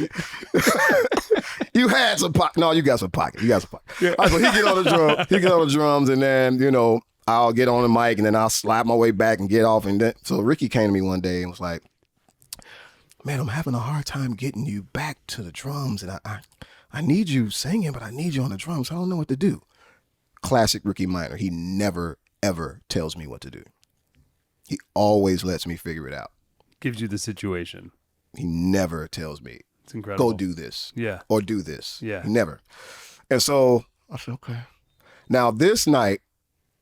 you had some pocket. No, you got some pocket. Yeah. All right, so he get on the drums, and then I'll get on the mic, and then I'll slide my way back and get off. And then so Rickey came to me one day and was like, man, I'm having a hard time getting you back to the drums, and I need you singing, but I need you on the drums. I don't know what to do. Classic Rickey Minor. He never ever tells me what to do. He always lets me figure it out. Gives you the situation. He never tells me, it's incredible. Go do this. Yeah. Or do this. Yeah. Never. And so I said, okay. Now this night,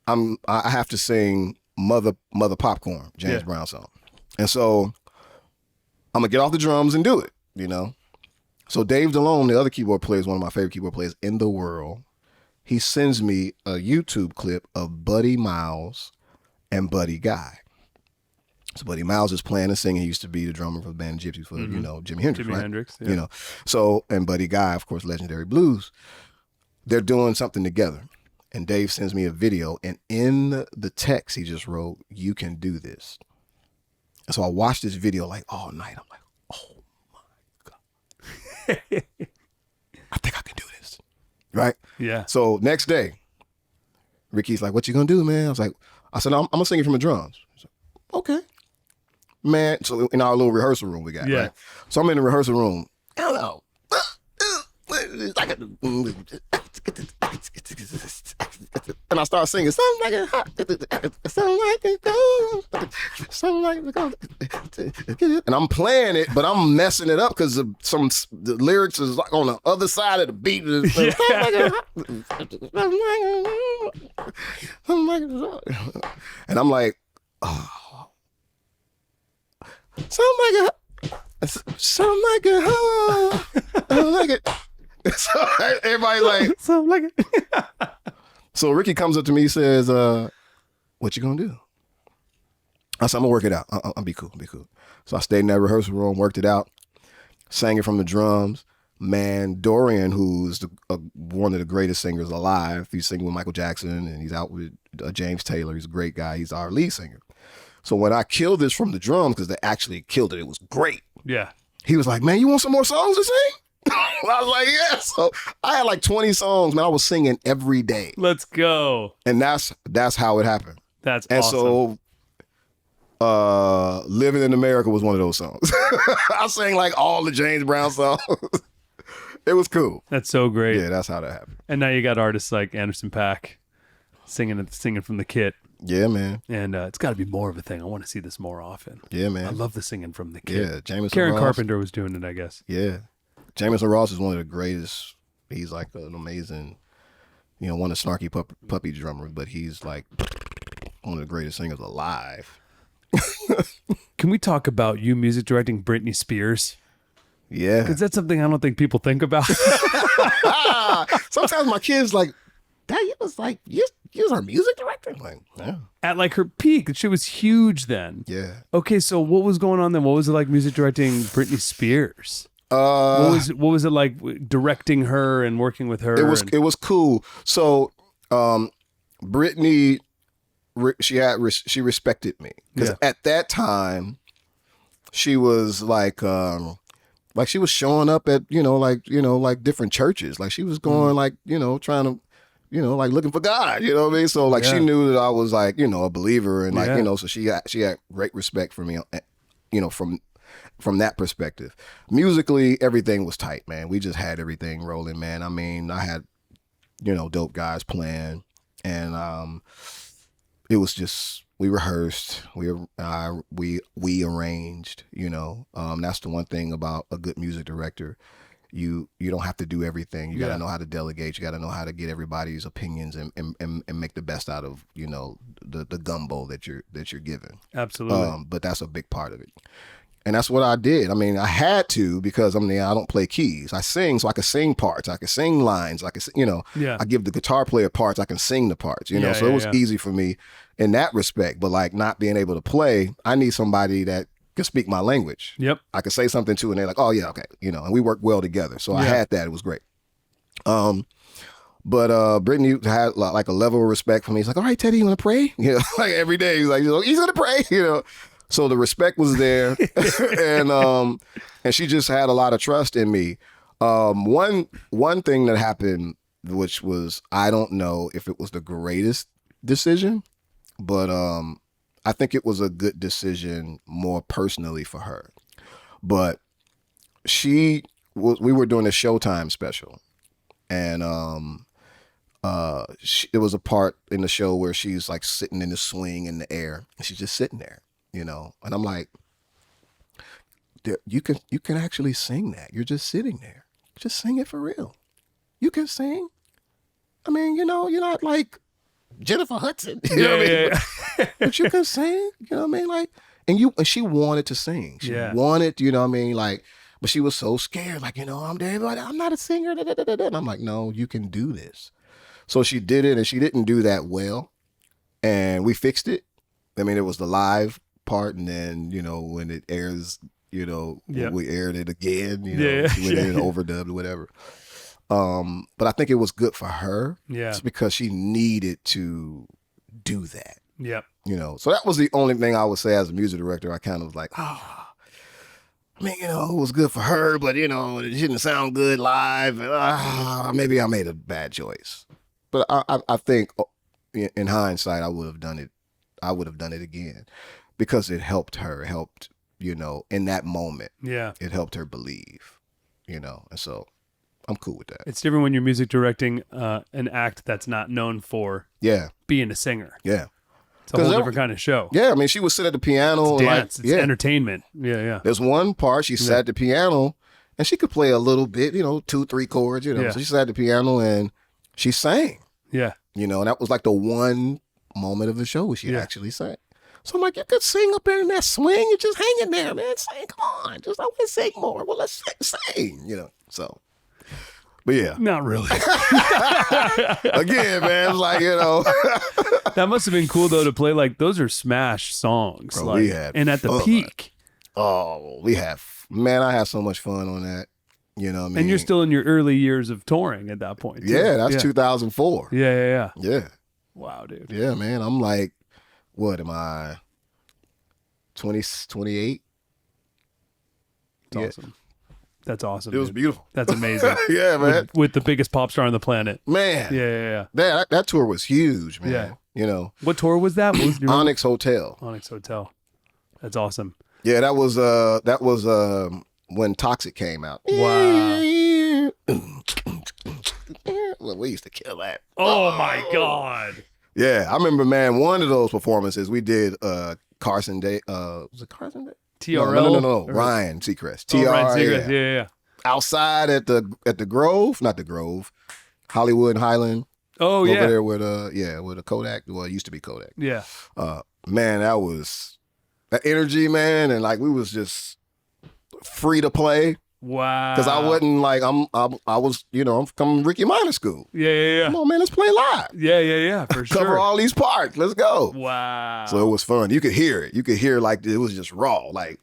I have to sing Mother Popcorn, James Brown song. And so I'm gonna get off the drums and do it, So Dave DeLone, the other keyboard player, is one of my favorite keyboard players in the world. He sends me a YouTube clip of Buddy Miles and Buddy Guy. So Buddy Miles is playing and singing. He used to be the drummer for the band Gypsies for, Jimi Hendrix, right? Hendrix, yeah. So, and Buddy Guy, of course, Legendary Blues. They're doing something together. And Dave sends me a video, and in the text, he just wrote, "You can do this." And so I watched this video like all night. I'm like, oh my God. I think I can do this. Right? Yeah. So next day, Rickey's like, what you gonna do, man? I said, I'm gonna sing it from the drums. He's like, okay. Man, so in our little rehearsal room we got, right? So I'm in the rehearsal room. Hello. And I start singing, something like a hot, something like a gold, something like a gold. And I'm playing it, but I'm messing it up because the lyrics is like on the other side of the beat. And I'm like, oh. Something like it. So everybody like, something like it. So Rickey comes up to me, he says, what you gonna do? I said, I'm gonna work it out. I'll be cool. So I stayed in that rehearsal room, worked it out, sang it from the drums. Man, Dorian, who's one of the greatest singers alive, he's singing with Michael Jackson and he's out with James Taylor. He's a great guy. He's our lead singer. So when I killed this from the drums, because they actually killed it, it was great. Yeah. He was like, man, you want some more songs to sing? I was like, yeah. So I had like 20 songs, man. I was singing every day. Let's go. And that's how it happened. That's and awesome. So Living in America was one of those songs. I sang like all the James Brown songs. It was cool. That's so great. Yeah, that's how that happened. And now you got artists like Anderson .Paak singing from the kit. Yeah, man. And it's got to be more of a thing. I want to see this more often. Yeah, man. I love the singing from the kit. Yeah, Jameson Karen Ross. Carpenter was doing it, I guess. Yeah. Jameson Ross is one of the greatest. He's like an amazing, one of the snarky puppy drummers, but he's like one of the greatest singers alive. Can we talk about you music directing Britney Spears? Yeah. Because that's something I don't think people think about. Sometimes my kids like, Dad, you was like, you was our music director? I'm like, yeah. At like her peak, she was huge then. Yeah. Okay, so what was going on then? What was it like music directing Britney Spears? What was it like directing her and working with her? It was cool. So Britney, she respected me because at that time she was like she was showing up at like different churches, like she was going like trying to like looking for God, you know what I mean? So like she knew that I was like a believer and like so she had great respect for me, from that perspective. Musically, everything was tight, man. We just had everything rolling, man. I mean, I had dope guys playing, and it was just, we rehearsed, we arranged, that's the one thing about a good music director. You don't have to do everything. You got to know how to delegate. You got to know how to get everybody's opinions and make the best out of the gumbo that you're given. Absolutely. But that's a big part of it. And that's what I did. I mean, I had to, because I don't play keys. I sing, so I can sing parts. I can sing lines. I can, I give the guitar player parts. I can sing the parts, so it was easy for me in that respect. But like not being able to play, I need somebody that can speak my language. Yep. I could say something to, and they're like, oh yeah, okay. And we work well together. So I had that. It was great. But Britney had like a level of respect for me. He's like, all right, Teddy, you want to pray? Like every day he's like, he's going to pray, So the respect was there, and she just had a lot of trust in me. One thing that happened, which was, I don't know if it was the greatest decision, but I think it was a good decision more personally for her. But we were doing a Showtime special, and it was a part in the show where she's like sitting in the swing in the air, and she's just sitting there. And I'm like, you can actually sing that. You're just sitting there. Just sing it for real. You can sing. I mean, you're not like Jennifer Hudson. You know what I mean? But you can sing. You know what I mean? Like, and she wanted to sing. She wanted, you know what I mean? Like, but she was so scared. Like, I'm not a singer. And I'm like, no, you can do this. So she did it, and she didn't do that well. And we fixed it. I mean, it was the live part, and then when it airs, we aired it again, when it overdubbed or whatever. But I think it was good for her, just because she needed to do that. So that was the only thing I would say as a music director. I kind of was like, I mean, it was good for her, but it didn't sound good live, and maybe I made a bad choice. But I think in hindsight, I would have done it again, because it helped her. It helped, in that moment. It helped her believe, and so I'm cool with that. It's different when you're music directing an act that's not known for being a singer. Yeah. It's a whole different kind of show. Yeah, I mean, she would sit at the piano. It's dance. It's entertainment. Yeah. There's one part she sat at the piano, and she could play a little bit, 2-3 chords, So she sat at the piano and she sang. Yeah. And that was like the one moment of the show where she actually sang. So I'm like, you could sing up there in that swing and just hang in there, man. Sing, come on. Just, I want to sing more. Well, let's sing, So, but yeah. Not really. Again, man, it's like, That must have been cool, though, to play. Like, those are smash songs. Bro, like, we had and at the fun. peak. Oh, I had so much fun on that. You know what I mean? And you're still in your early years of touring at that point. Too. Yeah, that's 2004. Yeah. Yeah. Wow, dude. Yeah, man. I'm like, what am I? 28? That's awesome. That's awesome. It was beautiful. That's amazing. Yeah, man. With the biggest pop star on the planet. Man. Yeah. That tour was huge, man. Yeah. What tour was that? What was Onyx Hotel. Onyx Hotel. That's awesome. Yeah, that was when Toxic came out. Wow. Well, we used to kill that. Oh my God. Yeah, I remember, man, one of those performances we did Carson Day. Was it Carson Day? TRL? No. Ryan Seacrest. Ryan Seacrest. Yeah. Outside at the Grove, not the Grove, Hollywood and Highland. Oh, yeah. Over there with a Kodak. Well, it used to be Kodak. Yeah. Man, that was That energy, man, and like we was just free to play. Wow. Because I wasn't like I was, you know, I'm from Rickey Minor School. Yeah. Come on, man, let's play live. Yeah, for sure. Cover all these parts. Let's go. Wow. So it was fun. You could hear it. You could hear like it was just raw. Like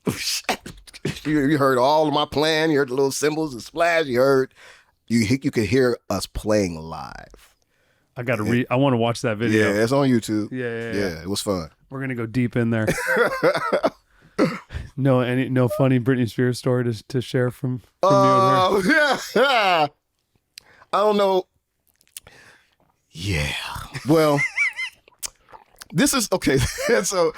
you heard all of my plan. You heard the little cymbals, the splash. You could hear us playing live. I got to I want to watch that video. Yeah, it's on YouTube. Yeah. It was fun. We're gonna go deep in there. No funny Britney Spears story to share from you and her? Yeah. I don't know. Yeah. Well, this is okay. So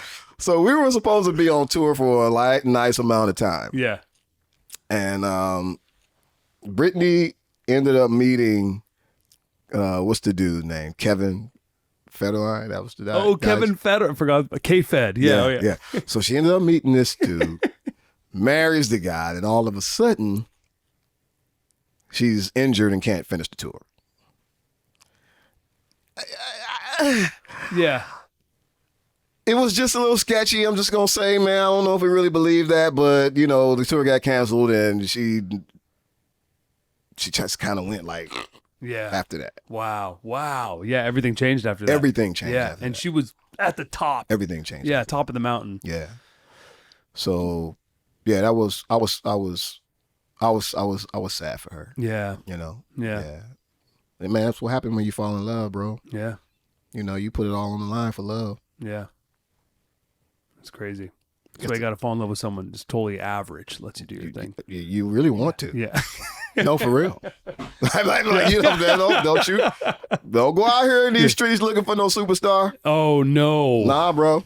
we were supposed to be on tour for a nice amount of time. Yeah. And Britney ended up meeting what's the dude's name? Kevin Federline. That was the guy. Oh, Kevin Federline. I forgot. K-Fed. Yeah. So she ended up meeting this dude, marries the guy, and all of a sudden, she's injured and can't finish the tour. Yeah. It was just a little sketchy. I'm just going to say, man, I don't know if we really believe that, but, you know, the tour got canceled and she just kind of went like, after that. Wow. Yeah, everything changed after that. Everything changed. Yeah, and she was at the top. Everything changed. Yeah, top of the mountain. Yeah. So, yeah, I was sad for her. Yeah. You know. Yeah. And man, that's what happened when you fall in love, bro. Yeah. You know, you put it all on the line for love. Yeah. It's crazy. That's why you got to fall in love with someone just totally average. Lets you do your thing. You really want to. Yeah. No, for real. like, you know, don't go out here in these streets looking for no superstar. Oh, no. Nah, bro.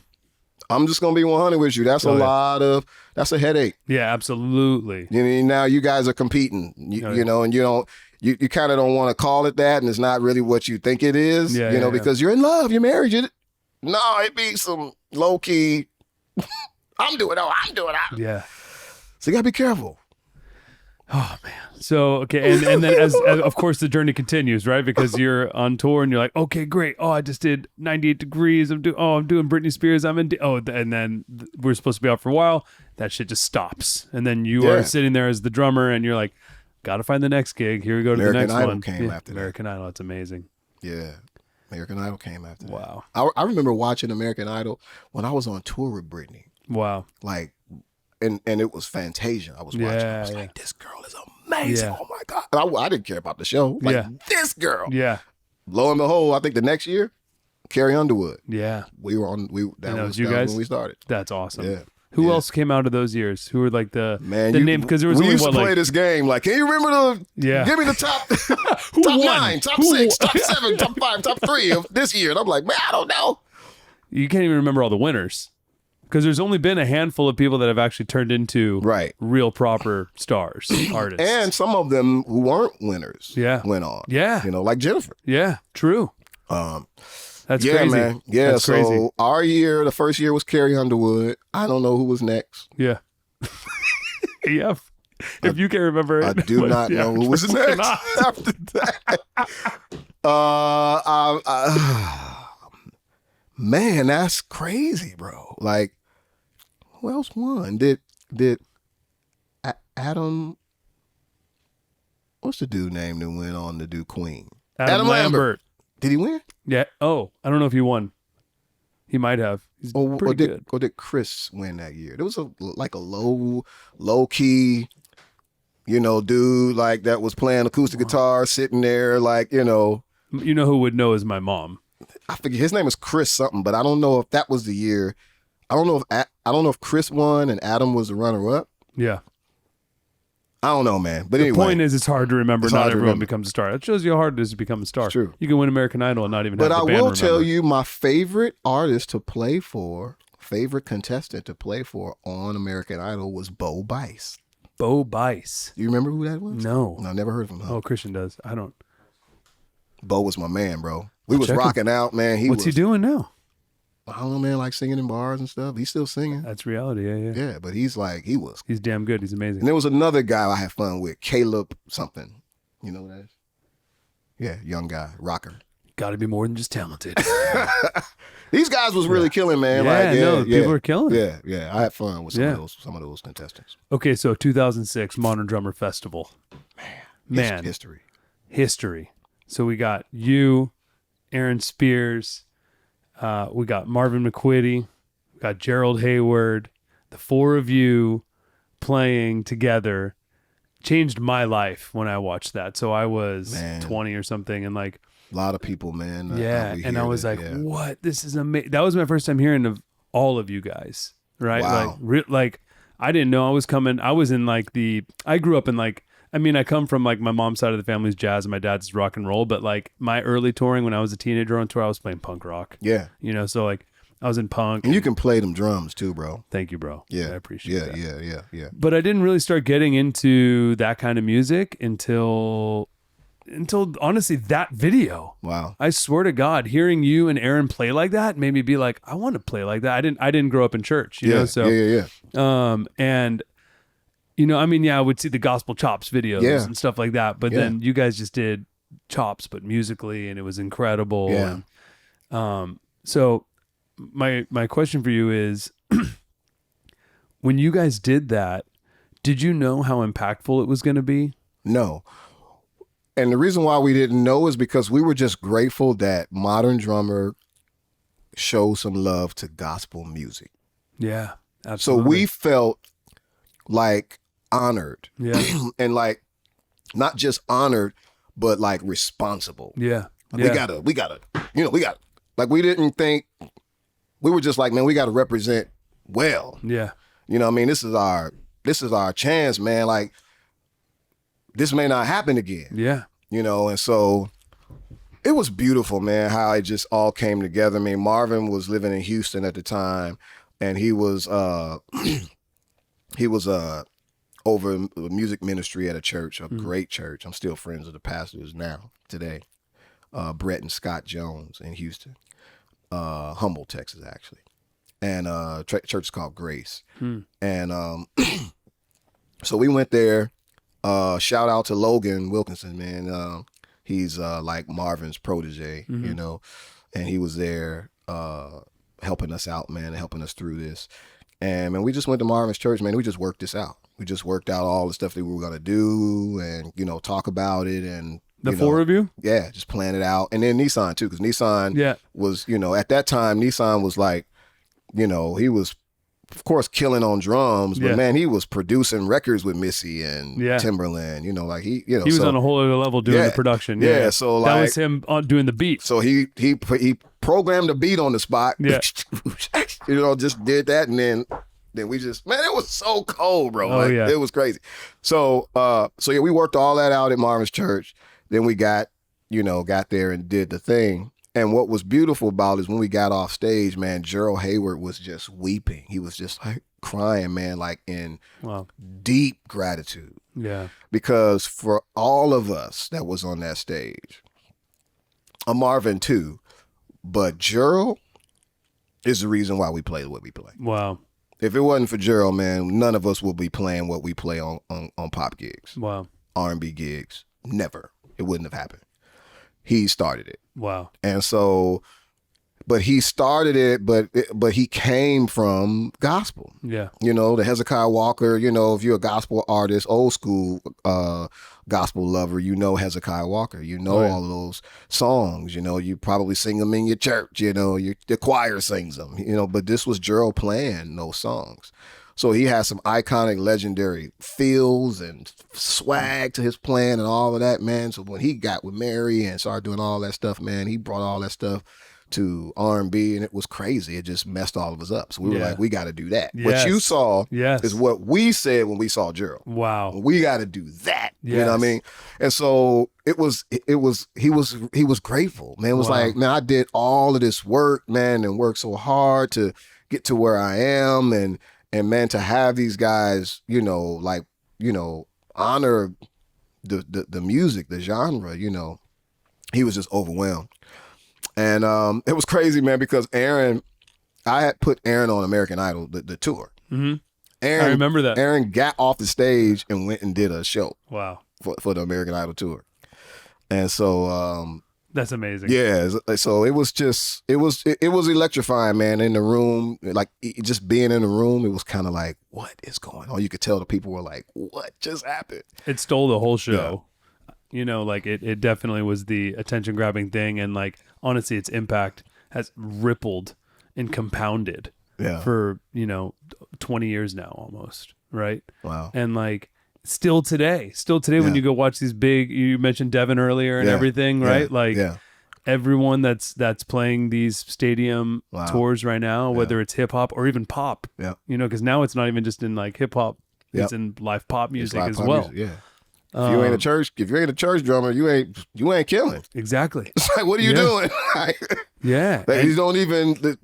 I'm just going to be 100 with you. That's that's a headache. Yeah, absolutely. You know, now you guys are competing, you know, and you kind of don't want to call it that. And it's not really what you think it is, because you're in love, you're married. No, it be some low key. I'm doing it. Yeah. So you got to be careful. Oh man. So okay, and then as of course the journey continues, right? Because you're on tour and you're like, okay, great. Oh, I just did 98 Degrees. I'm doing Britney Spears. And then we're supposed to be out for a while. That shit just stops, and then you are sitting there as the drummer, and you're like, got to find the next gig. Here we go to the next Idol one. Came after that. American Idol. It's amazing. Yeah. American Idol came after that. Wow. I remember watching American Idol when I was on tour with Britney. Wow. Like, and it was Fantasia. I was watching. I was like, this girl is amazing. Yeah. Oh my God. And I didn't care about the show. Like, this girl. Yeah. Lo and behold, I think the next year, Carrie Underwood. Yeah. That was you guys when we started. That's awesome. Yeah. Who else came out of those years? Who were like the name? Because there was we only used to play this game. Like, can you remember give me the top top 9, top 6, top 7, top 5, top 3 of this year? And I'm like, man, I don't know. You can't even remember all the winners. Because there's only been a handful of people that have actually turned into real proper stars, artists. And some of them who weren't winners went on. Yeah. You know, like Jennifer. Yeah, true. That's crazy. Man. Yeah, that's so crazy. Our year, the first year was Carrie Underwood. I don't know who was next. Yeah. Yeah. If you can't remember it. I do not know who was next after that. Man, that's crazy, bro. Like, who else won? Did Adam? What's the dude name that went on to do Queen? Adam Lambert. Did he win? Yeah. Oh, I don't know if he won. He might have. He's pretty good. Or did Chris win that year? There was a low key, dude like that was playing acoustic guitar, sitting there, like, You know who would know is my mom. I forget his name is Chris something, but I don't know if that was the year. I don't know if Chris won and Adam was the runner up. Yeah. I don't know, man. But the anyway, point is, it's hard to remember. Not everyone becomes a star. That shows you how hard it is to become a star. It's true. You can win American Idol and not even have the band But I will remember. tell you, my favorite artist to play for, favorite contestant to play for on American Idol was BICE. BICE. Do you remember who that was? No. I never heard of him. Oh, Christian does. I don't. Bo was my man, bro. We was rocking out, man. What's he doing now? I don't know, man, like singing in bars and stuff. He's still singing. That's reality, yeah. Yeah, but he's damn good. He's amazing. And there was another guy I had fun with, Caleb something. You know who that is? Yeah, young guy, rocker. got to be more than just talented. These guys was really killing, man. People were killing. Yeah. I had fun with some of those contestants. Okay, so 2006 Modern Drummer Festival. Man, history. So we got you, Aaron Spears, we got Marvin McQuitty, we got Gerald Hayward. The four of you playing together changed my life when I watched that. So I was 20 or something, and like a lot of people, man. And I was like, what? This is amazing. That was my first time hearing of all of you guys, right? Wow. Like I didn't know I was coming. I was in like I grew up in like, I mean, I come from like my mom's side of the family's jazz and my dad's rock and roll, but like my early touring when I was a teenager on tour, I was playing punk rock. Yeah. You know, so like I was in punk. And you can play them drums too, bro. Thank you, bro. Yeah. I appreciate that. Yeah. But I didn't really start getting into that kind of music until honestly that video. Wow. I swear to God, hearing you and Aaron play like that made me be like, I want to play like that. I didn't grow up in church, you know. So and you know, I mean, I would see the Gospel Chops videos and stuff like that, but then you guys just did Chops but musically, and it was incredible. Yeah. And, so my question for you is, when you guys did that, did you know how impactful it was going to be? No. And the reason why we didn't know is because we were just grateful that Modern Drummer showed some love to gospel music. Yeah, absolutely. So we felt like honored. Yeah. And like not just honored, but like responsible. Yeah. We gotta, like we didn't think, we were just like, man, we gotta represent well. Yeah. You know what I mean? This is our chance, man. Like, this may not happen again. Yeah. You know, and so it was beautiful, man, how it just all came together. I mean, Marvin was living in Houston at the time, and he was over music ministry at a church, a great church. I'm still friends with the pastors now, today. Brett and Scott Jones in Houston. Humble, Texas, actually. And church is called Grace. And so we went there. Shout out to Logan Wilkinson, man. He's like Marvin's protege, you know, and he was there helping us out, man, and helping us through this. And man, we just went to Marvin's church, man. We just worked this out. We just worked out all the stuff that we were gonna do, and you know, talk about it, and the four of you, just plan it out. And then Nissan too, because Nissan was, you know, at that time Nissan was like, you know, he was, of course, killing on drums, but man, he was producing records with Missy and Timberland. You know, like he was on a whole other level doing the production. Yeah, so that like, was him doing the beat. So he programmed the beat on the spot. Yeah, you know, just did that, and then we just, man, it was so cold, bro. Oh, like, yeah. It was crazy. So yeah, we worked all that out at Marvin's church. Then we got there and did the thing. And what was beautiful about it is when we got off stage, man, Gerald Hayward was just weeping. He was just like crying, man, like in deep gratitude. Yeah. Because for all of us that was on that stage, Marvin too, but Gerald is the reason why we play what we play. Wow. If it wasn't for Gerald, man, none of us would be playing what we play on pop gigs. Wow. R&B gigs. Never. It wouldn't have happened. He started it. Wow. And so, but he started it, but he came from gospel. Yeah. You know, the Hezekiah Walker, you know, if you're a gospel artist, old school gospel lover, you know Hezekiah Walker. You know all of those songs, you know, you probably sing them in your church, you know, the choir sings them, you know, but this was Gerald playing those songs. So he has some iconic, legendary feels and swag to his playing and all of that, man. So when he got with Mary and started doing all that stuff, man, he brought all that stuff to R&B, and it was crazy. It just messed all of us up. So we were like, we got to do that. Yes. What you saw Yes. is what we said when we saw Gerald. Wow. We got to do that. Yes. You know what I mean? And so he was grateful, man. It was like, man, I did all of this work, man, and worked so hard to get to where I am, and man, to have these guys, you know, like, you know, honor the music, the genre, you know, he was just overwhelmed. And it was crazy, man, because I had put Aaron on American Idol, the tour. Mm-hmm. Aaron, I remember that. Aaron got off the stage and went and did a show. Wow. For the American Idol tour. And so That's amazing. Yeah, so it was just it was electrifying, man. In the room, like just being in the room, it was kind of like, what is going on? You could tell the people were like, what just happened? It stole the whole show. Yeah. You know, like it definitely was the attention grabbing thing, and like honestly, its impact has rippled and compounded for 20 years now almost, right? Wow. And like still today when you go watch these big, you mentioned Devin earlier and everything, right? Like everyone that's playing these stadium tours right now, whether it's hip hop or even pop, you know, because now it's not even just in like hip hop, it's in live pop music as well. Music, if you ain't a church drummer, you ain't killing. Exactly. It's like, what are you doing? You don't even.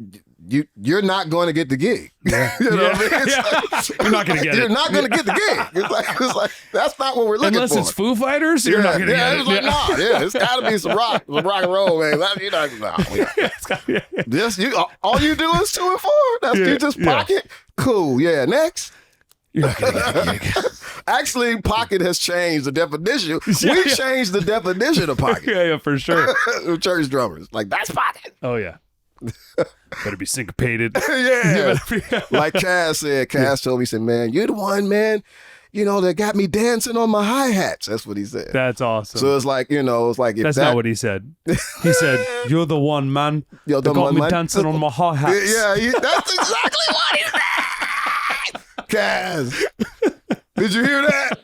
You're not going to get the gig. Yeah. You know what I mean? You're not going to get it. You're not going to get the gig. It's like that's not what we're looking Unless for. it's Foo Fighters, you're not going to get it. It's like, nah, it's got to be some rock and roll, man. You're not, all you do is 2 and 4. That's you just pocket. Cool. Yeah. Next. You're not going to get the gig. Actually, pocket has changed the definition. We changed the definition of pocket. Yeah, for sure. Church drummers, like that's pocket. Oh yeah. Better be syncopated. Like Cass said. Cass told me, he said, man, you're the one, man, you know, that got me dancing on my hi-hats. That's what he said. That's awesome. So it's like, if that's not what he said. He said, you're the one, man, that got me dancing on my hi-hats. Yeah, that's exactly what he said. Cass, did you hear that?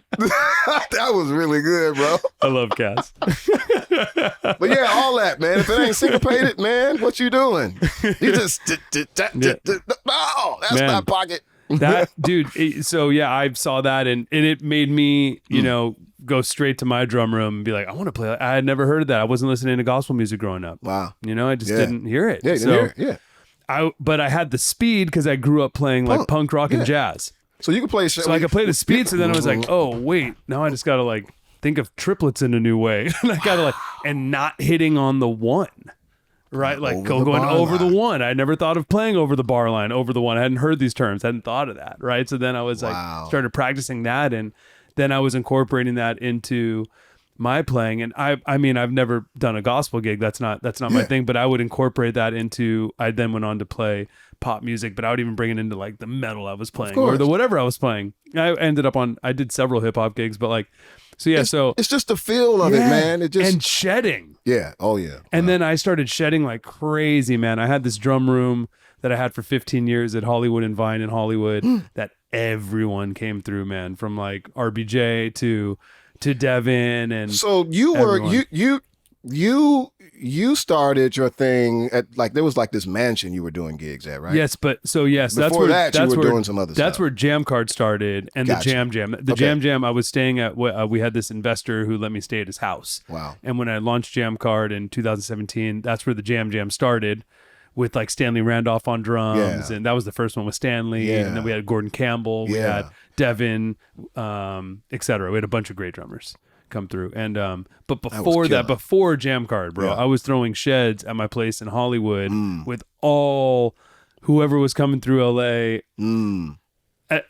That was really good, bro. I love Cass. But yeah, all that, man. If it ain't syncopated, man, what you doing? You just no, that's not pocket. That dude. So yeah, I saw that, and it made me, go straight to my drum room and be like, I want to play. I had never heard of that. I wasn't listening to gospel music growing up. Wow. I just didn't hear it. Yeah, you didn't hear it. Yeah. But I had the speed because I grew up playing like punk rock and jazz. So you can play. So I could play the speed. So then I was like, oh wait, now I just gotta like think of triplets in a new way. And I gotta and not hitting on the one, right? Like going over the one. I never thought of playing over the bar line, over the one. I hadn't heard these terms. I hadn't thought of that, right? So then I was started practicing that, and then I was incorporating that into my playing. And I mean, I've never done a gospel gig. That's not my thing. But I would incorporate that into. I then went on to play pop music, but I would even bring it into like the metal I was playing or the whatever I was playing. I did several hip hop gigs, but like, so it's just the feel of it, man. It just and shedding. Yeah. Oh yeah. And then I started shedding like crazy, man. I had this drum room that I had for 15 years at Hollywood and Vine in Hollywood that everyone came through, man, from like RBJ to Devin. And so you were, you started your thing at like, there was like this mansion you were doing gigs at, right? Yes, but that's where you were doing some other stuff. That's where Jam Card started, and the Jam Jam. The Jam Jam, I was staying at, we had this investor who let me stay at his house. Wow. And when I launched Jam Card in 2017, that's where the Jam Jam started, with like Stanley Randolph on drums, and that was the first one with Stanley, and then we had Gordon Campbell, we had Devin, etc. We had a bunch of great drummers come through, and but before Jam Card, bro, I was throwing sheds at my place in Hollywood with whoever was coming through LA.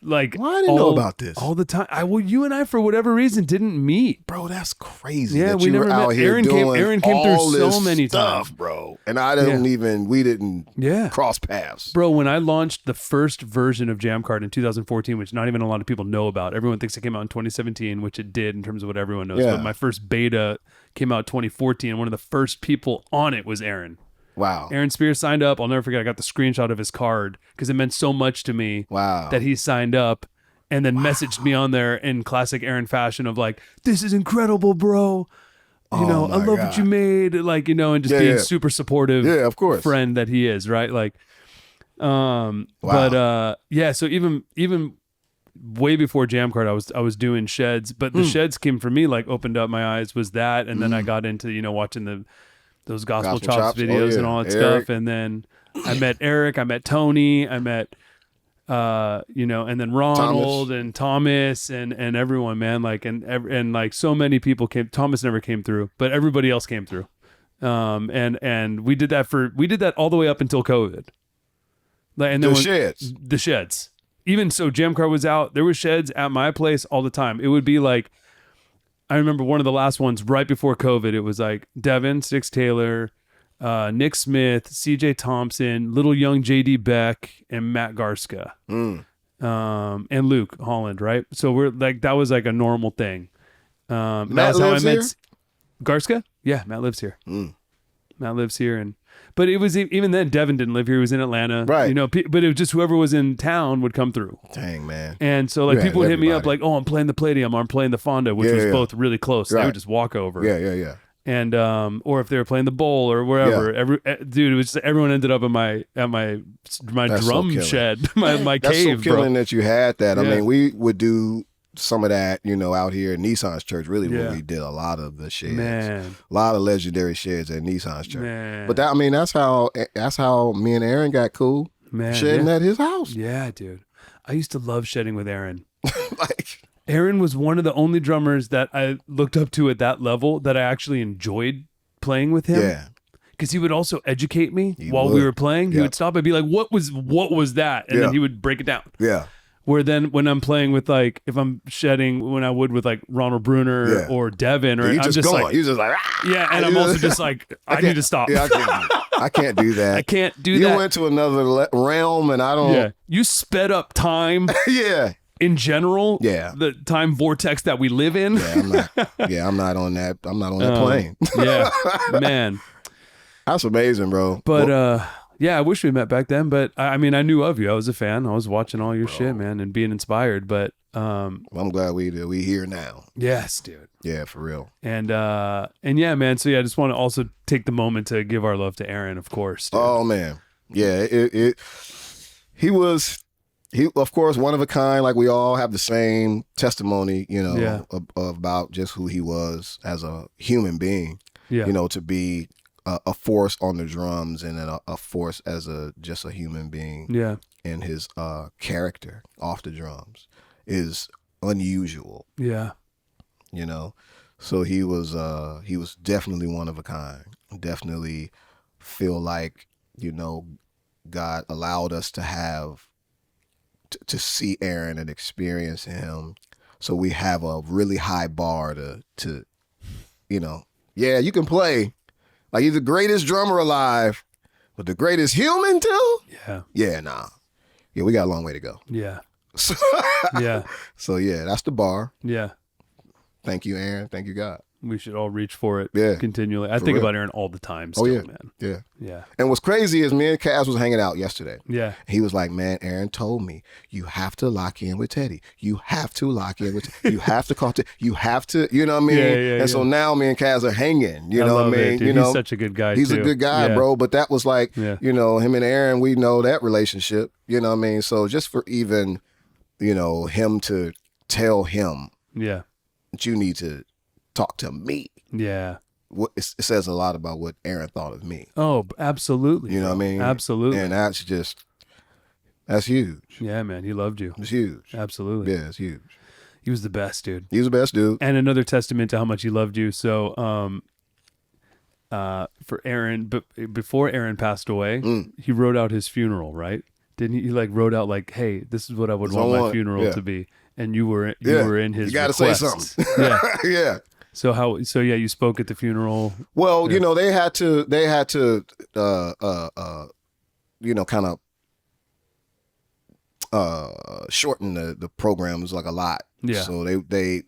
Like, well, I didn't know about this all the time. You and I, for whatever reason, didn't meet, bro. That's crazy. Yeah, we never met. Aaron came through so many times, bro. And I didn't we didn't cross paths, bro. When I launched the first version of Jam Card in 2014, which not even a lot of people know about, everyone thinks it came out in 2017, which it did in terms of what everyone knows. But my first beta came out 2014, and one of the first people on it was Aaron. Wow. Aaron Spears signed up. I'll never forget. I got the screenshot of his card because it meant so much to me that he signed up, and then messaged me on there in classic Aaron fashion of like, this is incredible, bro. I love what you made. Like, and just being super supportive. Yeah, of course. Friend that he is, right? Like, but so even way before Jam Card, I was doing sheds, but the sheds came for me, like opened up my eyes, was that. And then I got into, watching those gospel chops videos and all that stuff. And then I met Eric, I met Tony, I met, and then Ronald and Thomas and everyone, man, like, and like so many people came. Thomas never came through, but everybody else came through. And we did that all the way up until COVID. Like, and then the sheds. Even so, Jam Card was out. There were sheds at my place all the time. It would be like I remember one of the last ones right before COVID. It was like Devin, Six Taylor, Nick Smith, CJ Thompson, little young JD Beck, and Matt Garska, and Luke Holland. Right. So we're like, that was like a normal thing. That was how I met Garska. Yeah, Matt lives here. Matt lives here, but it was even then. Devin didn't live here; he was in Atlanta, right? You know, but it was just whoever was in town would come through. Dang, man! And so like people would hit me up like, "Oh, I'm playing the Palladium, or I'm playing the Fonda," which was both really close. Right. They would just walk over. Yeah. And or if they were playing the Bowl or wherever, dude, it was just, everyone ended up at my drum shed, my That's cave. So killing that you had that. Yeah. I mean, we would do some of that, you know, out here at Nissan's church, really, when we did a lot of the sheds. Man. A lot of legendary sheds at Nissan's church. Man. But that, I mean, that's how me and Aaron got cool. Man, shedding at his house. Yeah, dude. I used to love shedding with Aaron. Aaron was one of the only drummers that I looked up to at that level that I actually enjoyed playing with him. Yeah. Because he would also educate me while we were playing. He would stop and be like, what was that? And then he would break it down. Yeah. Where then when I'm playing with like, if I'm shedding when I would with like Ronald Bruner or Devin, or I'm just going. Like, you're just like, yeah. And I'm also just like, I need to stop. Yeah, I can't do that. I can't do that. You went to another realm and I don't. Yeah. You sped up time. Yeah. In general, the time vortex that we live in. I'm not on that. I'm not on that plane. Yeah, man, that's amazing, bro. But I wish we met back then. But I mean, I knew of you. I was a fan. I was watching all your shit, man, and being inspired. But I'm glad we here now. Yes, dude. Yeah, for real. And yeah, man. So yeah, I just want to also take the moment to give our love to Aaron, of course. Dude. Oh man, yeah. He, of course, one of a kind. Like we all have the same testimony, you know, about just who he was as a human being. Yeah. You know, to be a force on the drums and a force as just a human being. Yeah. And his character off the drums is unusual. Yeah. You know, so he was definitely one of a kind. Definitely feel like, you know, God allowed us to have. To see Aaron and experience him, so we have a really high bar to, you know, you can play, like he's the greatest drummer alive, but the greatest human too. Yeah, we got a long way to go. Yeah, so, So that's the bar. Yeah, thank you, Aaron. Thank you, God. We should all reach for it continually. I think about Aaron all the time still, man. Yeah. Yeah. And what's crazy is me and Kaz was hanging out yesterday. Yeah. He was like, man, Aaron told me, you have to lock in with Teddy. You have to lock in with Teddy. You have to call Teddy. You have to, you know what I mean? So now me and Kaz are hanging, you know what I mean? You know, he's such a good guy He's a good guy, bro. But that was like, you know, him and Aaron, we know that relationship, you know what I mean? So just for even, you know, him to tell him that you need to talk to me. Yeah. It says a lot about what Aaron thought of me. Oh, absolutely. You know what I mean? Absolutely. And that's huge. Yeah, man. He loved you. It's huge. Absolutely. Yeah, it's huge. He was the best, dude. He was the best dude. And another testament to how much he loved you. So, for Aaron, but before Aaron passed away, he wrote out his funeral, right? Didn't he? He like wrote out like, hey, this is what I would want my funeral to be. And you were in his. You got to say something. Yeah. Yeah. So you spoke at the funeral. Well, you know, they had to, you know, kind of shorten the program. It was like a lot. Yeah. So they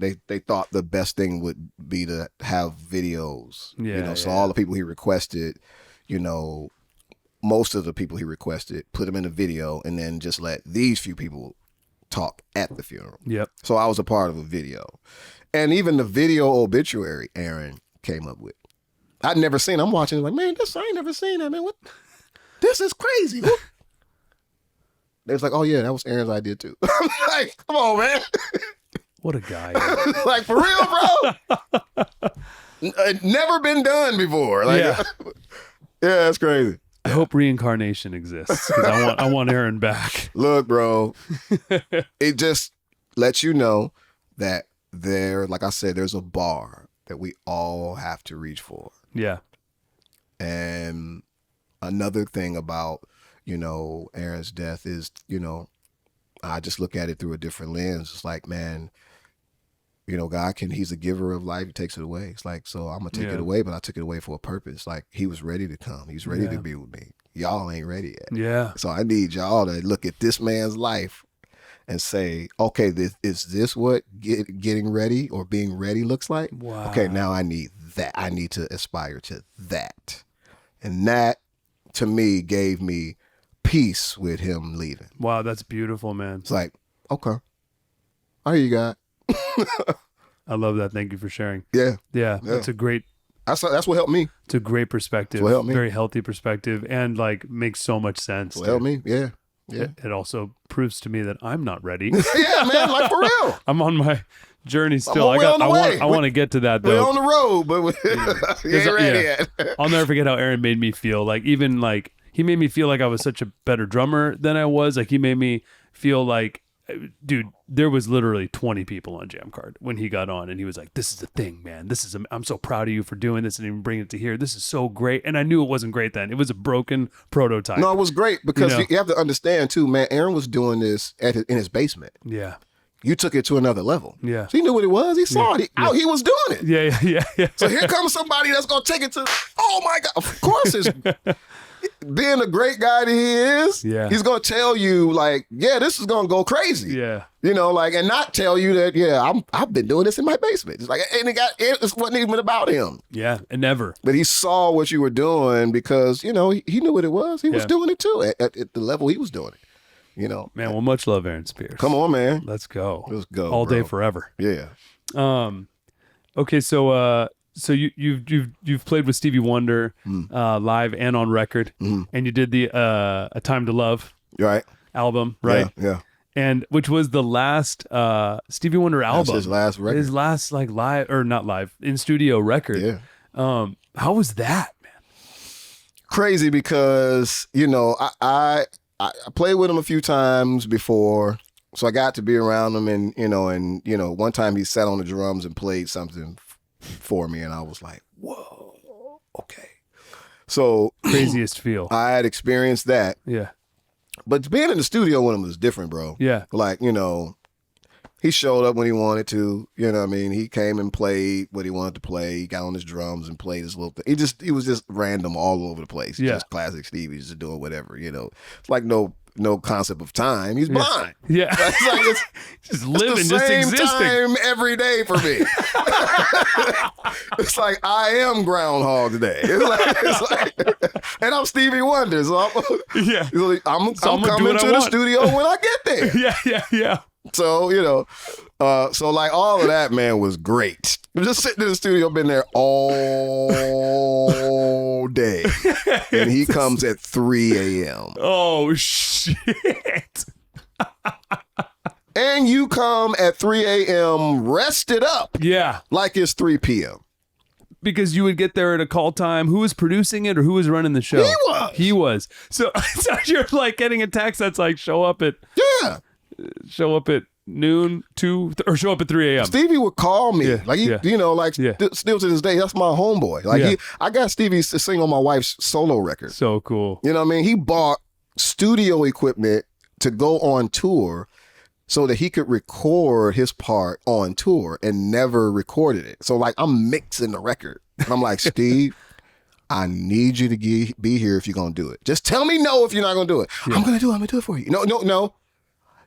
thought the best thing would be to have videos. Yeah. You know, so all the people he requested, you know, most of the people he requested, put them in a video, and then just let these few people talk at the funeral. Yep. So I was a part of a video. And even the video obituary Aaron came up with. I'd never seen it. I'm watching it like, man, I ain't never seen that, man. What? This is crazy. They was like, oh yeah, that was Aaron's idea too. I'm like, come on, man. What a guy. Like, for real, bro? Never been done before. Like, yeah, that's crazy. I hope reincarnation exists because I want Aaron back. Look, bro, it just lets you know that like I said, there's a bar that we all have to reach for. Yeah. And another thing about, you know, Aaron's death is, you know, I just look at it through a different lens. It's like, man, You know, he's a giver of life. He takes it away. It's like, so I'm going to take it away, but I took it away for a purpose. Like, he was ready to come. He's ready to be with me. Y'all ain't ready yet. Yeah. So I need y'all to look at this man's life and say, okay, is this what getting ready or being ready looks like? Wow. Okay, now I need that. I need to aspire to that. And that, to me, gave me peace with him leaving. Wow, that's beautiful, man. It's like, okay, I hear you, God. I love that. Thank you for sharing. Yeah. That's a great. That's what helped me. It's a great perspective. That's what helped me. Very healthy perspective, and like makes so much sense. What helped me. Yeah. It also proves to me that I'm not ready. Yeah, man, like for real. I'm on my journey still. I want to get to that though. We're on the road, but we ain't ready yet. I'll never forget how Aaron made me feel. Like even like he made me feel like I was such a better drummer than I was. Like he made me feel like, dude, there was literally 20 people on Jam Card when he got on, and he was like, "This is the thing, man. I'm so proud of you for doing this and even bringing it to here. This is so great." And I knew it wasn't great then. It was a broken prototype. No, it was great because you have to understand too, man. Aaron was doing this in his basement. Yeah. You took it to another level. Yeah. So he knew what it was. He saw it. He was doing it. Yeah. So here comes somebody that's going to take it to, oh my God. Of course, it's being the great guy that he is, he's going to tell you like, yeah, this is going to go crazy. Yeah. You know, like, and not tell you that, I've been doing this in my basement. It's like, and it wasn't even about him. Yeah, and never. But he saw what you were doing because, he knew what it was. He was doing it too at the level he was doing it. Man, well, much love, Aaron Spears. Come on, man. Let's go. Let's go. All bro. day, forever. Yeah. Okay, so you've played with Stevie Wonder live and on record, and you did the A Time to Love album, right? Yeah. And which was the last Stevie Wonder album. That's his last record. His last like live or not live in studio record. Yeah. How was that, man? Crazy because I played with him a few times before, so I got to be around him, and one time he sat on the drums and played something for me, and I was like, whoa, okay. So craziest feel. I had experienced that. Yeah. But being in the studio with him was different, bro. Yeah. Like, he showed up when he wanted to, you know what I mean? He came and played what he wanted to play. He got on his drums and played his little thing. He was just random all over the place. Just classic Stevie, just doing whatever, It's like no concept of time. He's blind. Yeah. It's like it's just living, it's just same existing. Time every day for me. It's like I am Groundhog Day. It's like and I'm Stevie Wonder, so I'm coming to the studio when I get there. Yeah. So, so like all of that, man, was great. I'm just sitting in the studio, been there all day. And he comes at 3 a.m. Oh, shit. And you come at 3 a.m. rested up. Yeah. Like it's 3 p.m. Because you would get there at a call time. Who was producing it or who was running the show? He was. So you're like getting a text that's like show up at noon, 2, or show up at 3 a.m. Stevie would call me. Still to this day, that's my homeboy. Like I got Stevie to sing on my wife's solo record. So cool. You know what I mean? He bought studio equipment to go on tour so that he could record his part on tour and never recorded it. So like I'm mixing the record. And I'm like, Steve, I need you to be here if you're going to do it. Just tell me no if you're not going to do it. Yeah. I'm going to do it for you. No.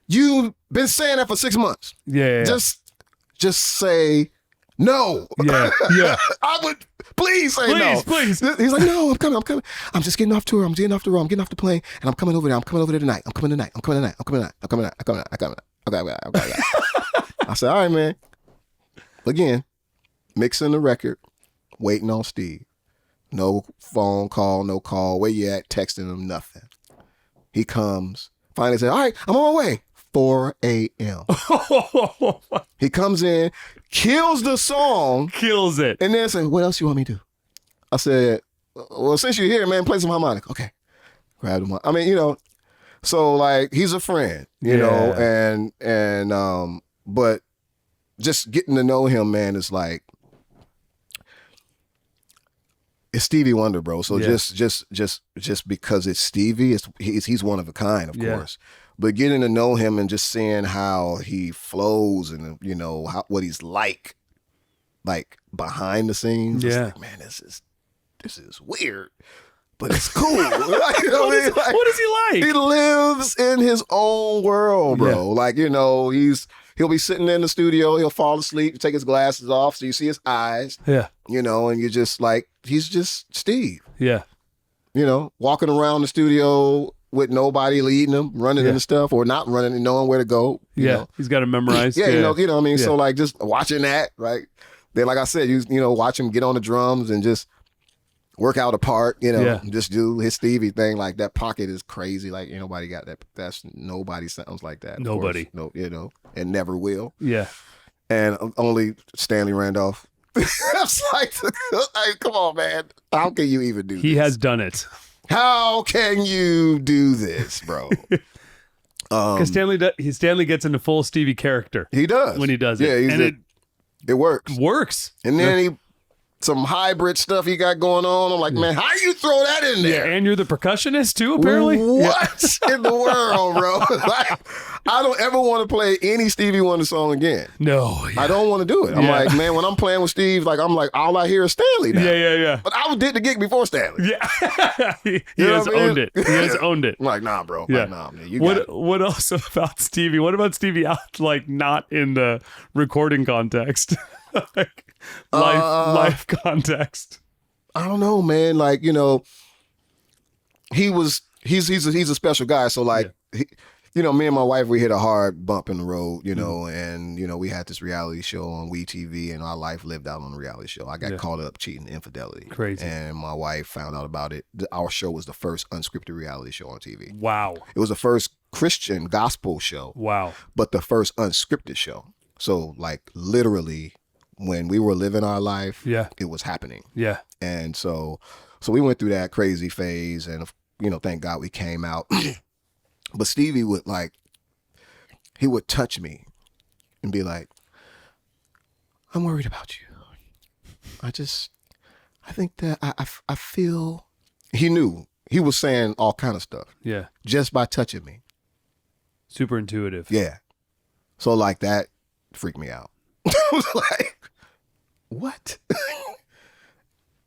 You've been saying that for 6 months. Yeah. Just say no. Yeah. I would please say no. Please. He's like, no, I'm coming. I'm just getting off tour. I'm getting off the road. I'm getting off the plane, and I'm coming over there. I'm coming over there tonight. I'm coming tonight. Okay. I said, all right, man. Again, mixing the record, waiting on Steve. No phone call, no call. Where you at? Texting him, nothing. He comes. Finally said, all right, I'm on my way. 4 a.m. He comes in, kills the song. Kills it. And then said, what else you want me to do? I said, well, since you're here, man, play some harmonica. Okay. Grab the I mean, so like he's a friend, you know, and but just getting to know him, man, is like It's Stevie Wonder, bro. So Yeah. just because it's Stevie, he's one of a kind, of Yeah. course. But getting to know him and just seeing how he flows and what he's like behind the scenes, it's Yeah. like, man, this is weird, but it's cool. Like, you know What what is he like? he lives in his own world, bro. Yeah. Like, he'll be sitting in the studio, he'll fall asleep, take his glasses off, so you see his eyes, Yeah. and you're just like, he's just Steve, Yeah. walking around the studio with nobody leading him, running Yeah. into stuff or not running and knowing where to go. you Yeah. know. He's got it memorized. Yeah, Yeah. you know what I mean? Yeah. So like just watching that, right? Then like I said, watch him get on the drums and just work out a part, Yeah. just do his Stevie thing. Like that pocket is crazy. Like ain't nobody got that. Nobody sounds like that. of Nobody. course. No, and never will. Yeah. And only Stanley Randolph. It's like, come on, man. How can you even do this? He has done it. How can you do this, bro? Because Stanley gets into full Stevie character He does. when he does it. Yeah, and it works. it works. And then some hybrid stuff he got going on. I'm like, man, how you throw that in there? Yeah, and you're the percussionist too, apparently? What in the world, bro? Like, I don't ever want to play any Stevie Wonder song again. No. I don't want to do it. I'm Yeah. like, man, when I'm playing with Steve, I'm like, all I hear is Stanley now. Yeah. But I did the gig before Stanley. Yeah. he You know has what I mean? owned it. He has owned it. I'm like, nah, bro. Yeah. Like, nah, man. You got it. What else about Stevie? What about Stevie out not in the recording context? Like life context. I don't know, man. Like, he's a special guy. So like, me and my wife, we hit a hard bump in the road, and we had this reality show on WE TV, and our life lived out on the reality show. I got caught up cheating infidelity. Crazy. And my wife found out about it. Our show was the first unscripted reality show on TV. Wow. It was the first Christian gospel show, Wow. but the first unscripted show. So like literally when we were living our life, Yeah. it was happening. Yeah. And so we went through that crazy phase, and thank God we came out. But Stevie would he would touch me and be like, I'm worried about you. I think that I feel, he knew. He was saying all kind of stuff Yeah. just by touching me. Super intuitive. Yeah. So like that freaked me out. I was like, what?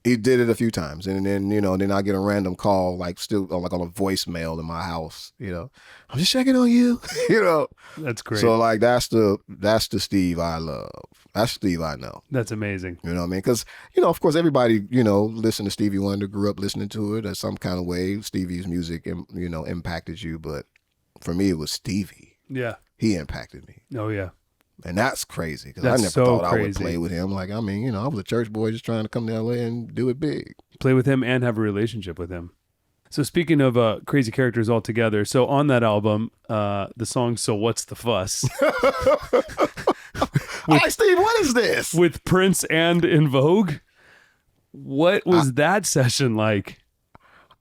He did it a few times, and then then I get a random call, still on a voicemail in my house. I'm just checking on you. That's great. So that's the Steve I love. That's Steve I know. That's amazing. You know what I mean? Because of course, everybody listen to Stevie Wonder, grew up listening to it in some kind of way. Stevie's music, impacted you, but for me, it was Stevie. Yeah. He impacted me. Oh yeah. And that's crazy because I That's never so thought I would crazy. play with him. I was a church boy just trying to come to LA and do it big. Play with him and have a relationship with him. So speaking of crazy characters altogether, so on that album, the song "So What's the Fuss" Hi, Steve. What is this? with Prince and In Vogue, what was that session like?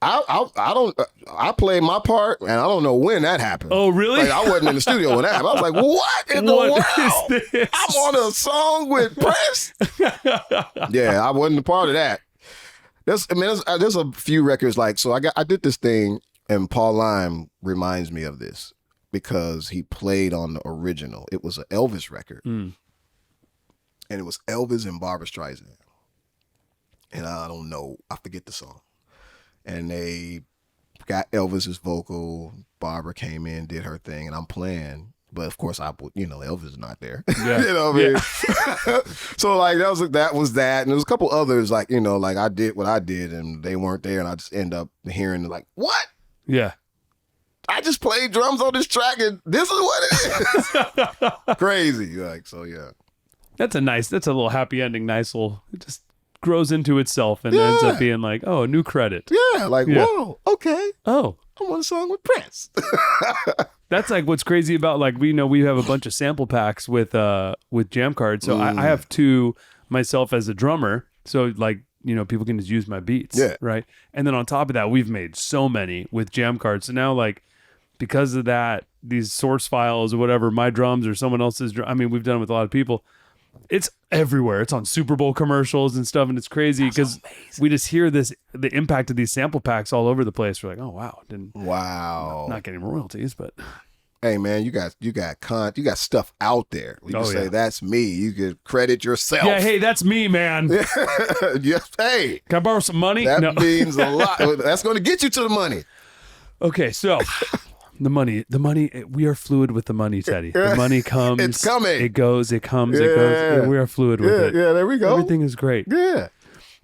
I played my part, and I don't know when that happened. Oh, really? I wasn't in the studio when that happened. I was like, what in the What world? is this? I'm on a song with Prince? Yeah, I wasn't a part of that. There's a few records I did this thing, and Paul Lime reminds me of this because he played on the original. It was an Elvis record, and it was Elvis and Barbra Streisand, and I don't know, I forget the song. And they got Elvis's vocal. Barbara came in, did her thing, and I'm playing. But of course, Elvis is not there. Yeah. You know what I mean? So that was that, and there was a couple others I did what I did, and they weren't there, and I just end up hearing what? Yeah. I just played drums on this track, and this is what it is. Crazy, yeah. That's a little happy ending. Nice little. It just grows into itself and ends up being a new credit. Yeah, whoa, okay. Oh. I'm on a song with Prince. That's what's crazy about we have a bunch of sample packs with jam cards. So I have two myself as a drummer. So people can just use my beats. Yeah. Right. And then on top of that, we've made so many with jam cards. So now because of that, these source files or whatever, my drums or someone else's we've done it with a lot of people. It's everywhere. It's on Super Bowl commercials and stuff, and it's crazy because we just hear the impact of these sample packs all over the place. We're like, oh wow, not getting royalties, but hey man, you got stuff out there. You can say that's me. You could credit yourself. Yeah, hey, that's me, man. Yes, hey, can I borrow some money? That means a lot. That's going to get you to the money. Okay, so. The money, we are fluid with the money, Teddy. The money comes. It's coming. It goes, it comes, it goes. Yeah, we are fluid with it. Yeah, there we go. Everything is great. Yeah.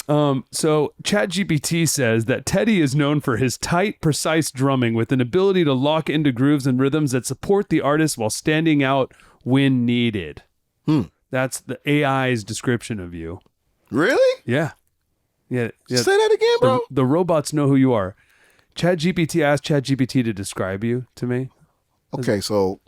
So ChatGPT says that Teddy is known for his tight, precise drumming with an ability to lock into grooves and rhythms that support the artist while standing out when needed. That's the AI's description of you. Really? Yeah. Yeah. Say that again, bro. The robots know who you are. ChatGPT asked ChatGPT to describe you to me. Okay, so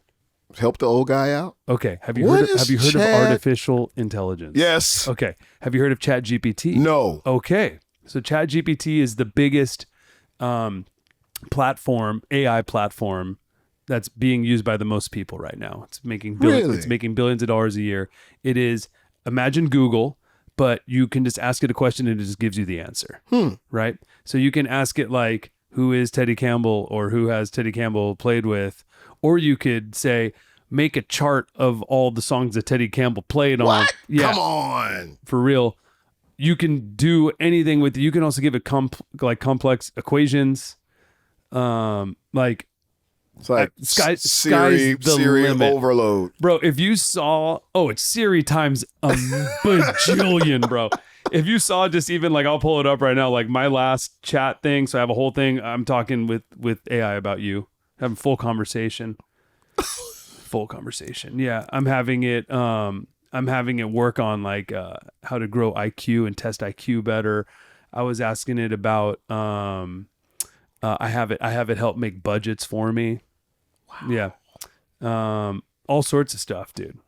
help the old guy out. Okay, have you heard of artificial intelligence? Yes. Okay, have you heard of ChatGPT? No. Okay, so ChatGPT is the biggest AI platform that's being used by the most people right now. It's making It's making billions of dollars a year. It is, imagine Google, but you can just ask it a question and it just gives you the answer. Right? So you can ask it like, who is Teddy Campbell, or who has Teddy Campbell played with? Or you could say, make a chart of all the songs that Teddy Campbell played on. Yeah, come on. For real. You can do anything with it. You can also give it complex equations. Like it's like Siri overload. Bro, if you saw, it's Siri times a bajillion, bro. If you saw just even like, I'll pull it up right now, like my last chat thing. So I have a whole thing. I'm talking with AI about you, having full conversation. Yeah. I'm having it work on like, how to grow IQ and test IQ better. I was asking it about, I have it help make budgets for me. Wow. Yeah. All sorts of stuff, dude.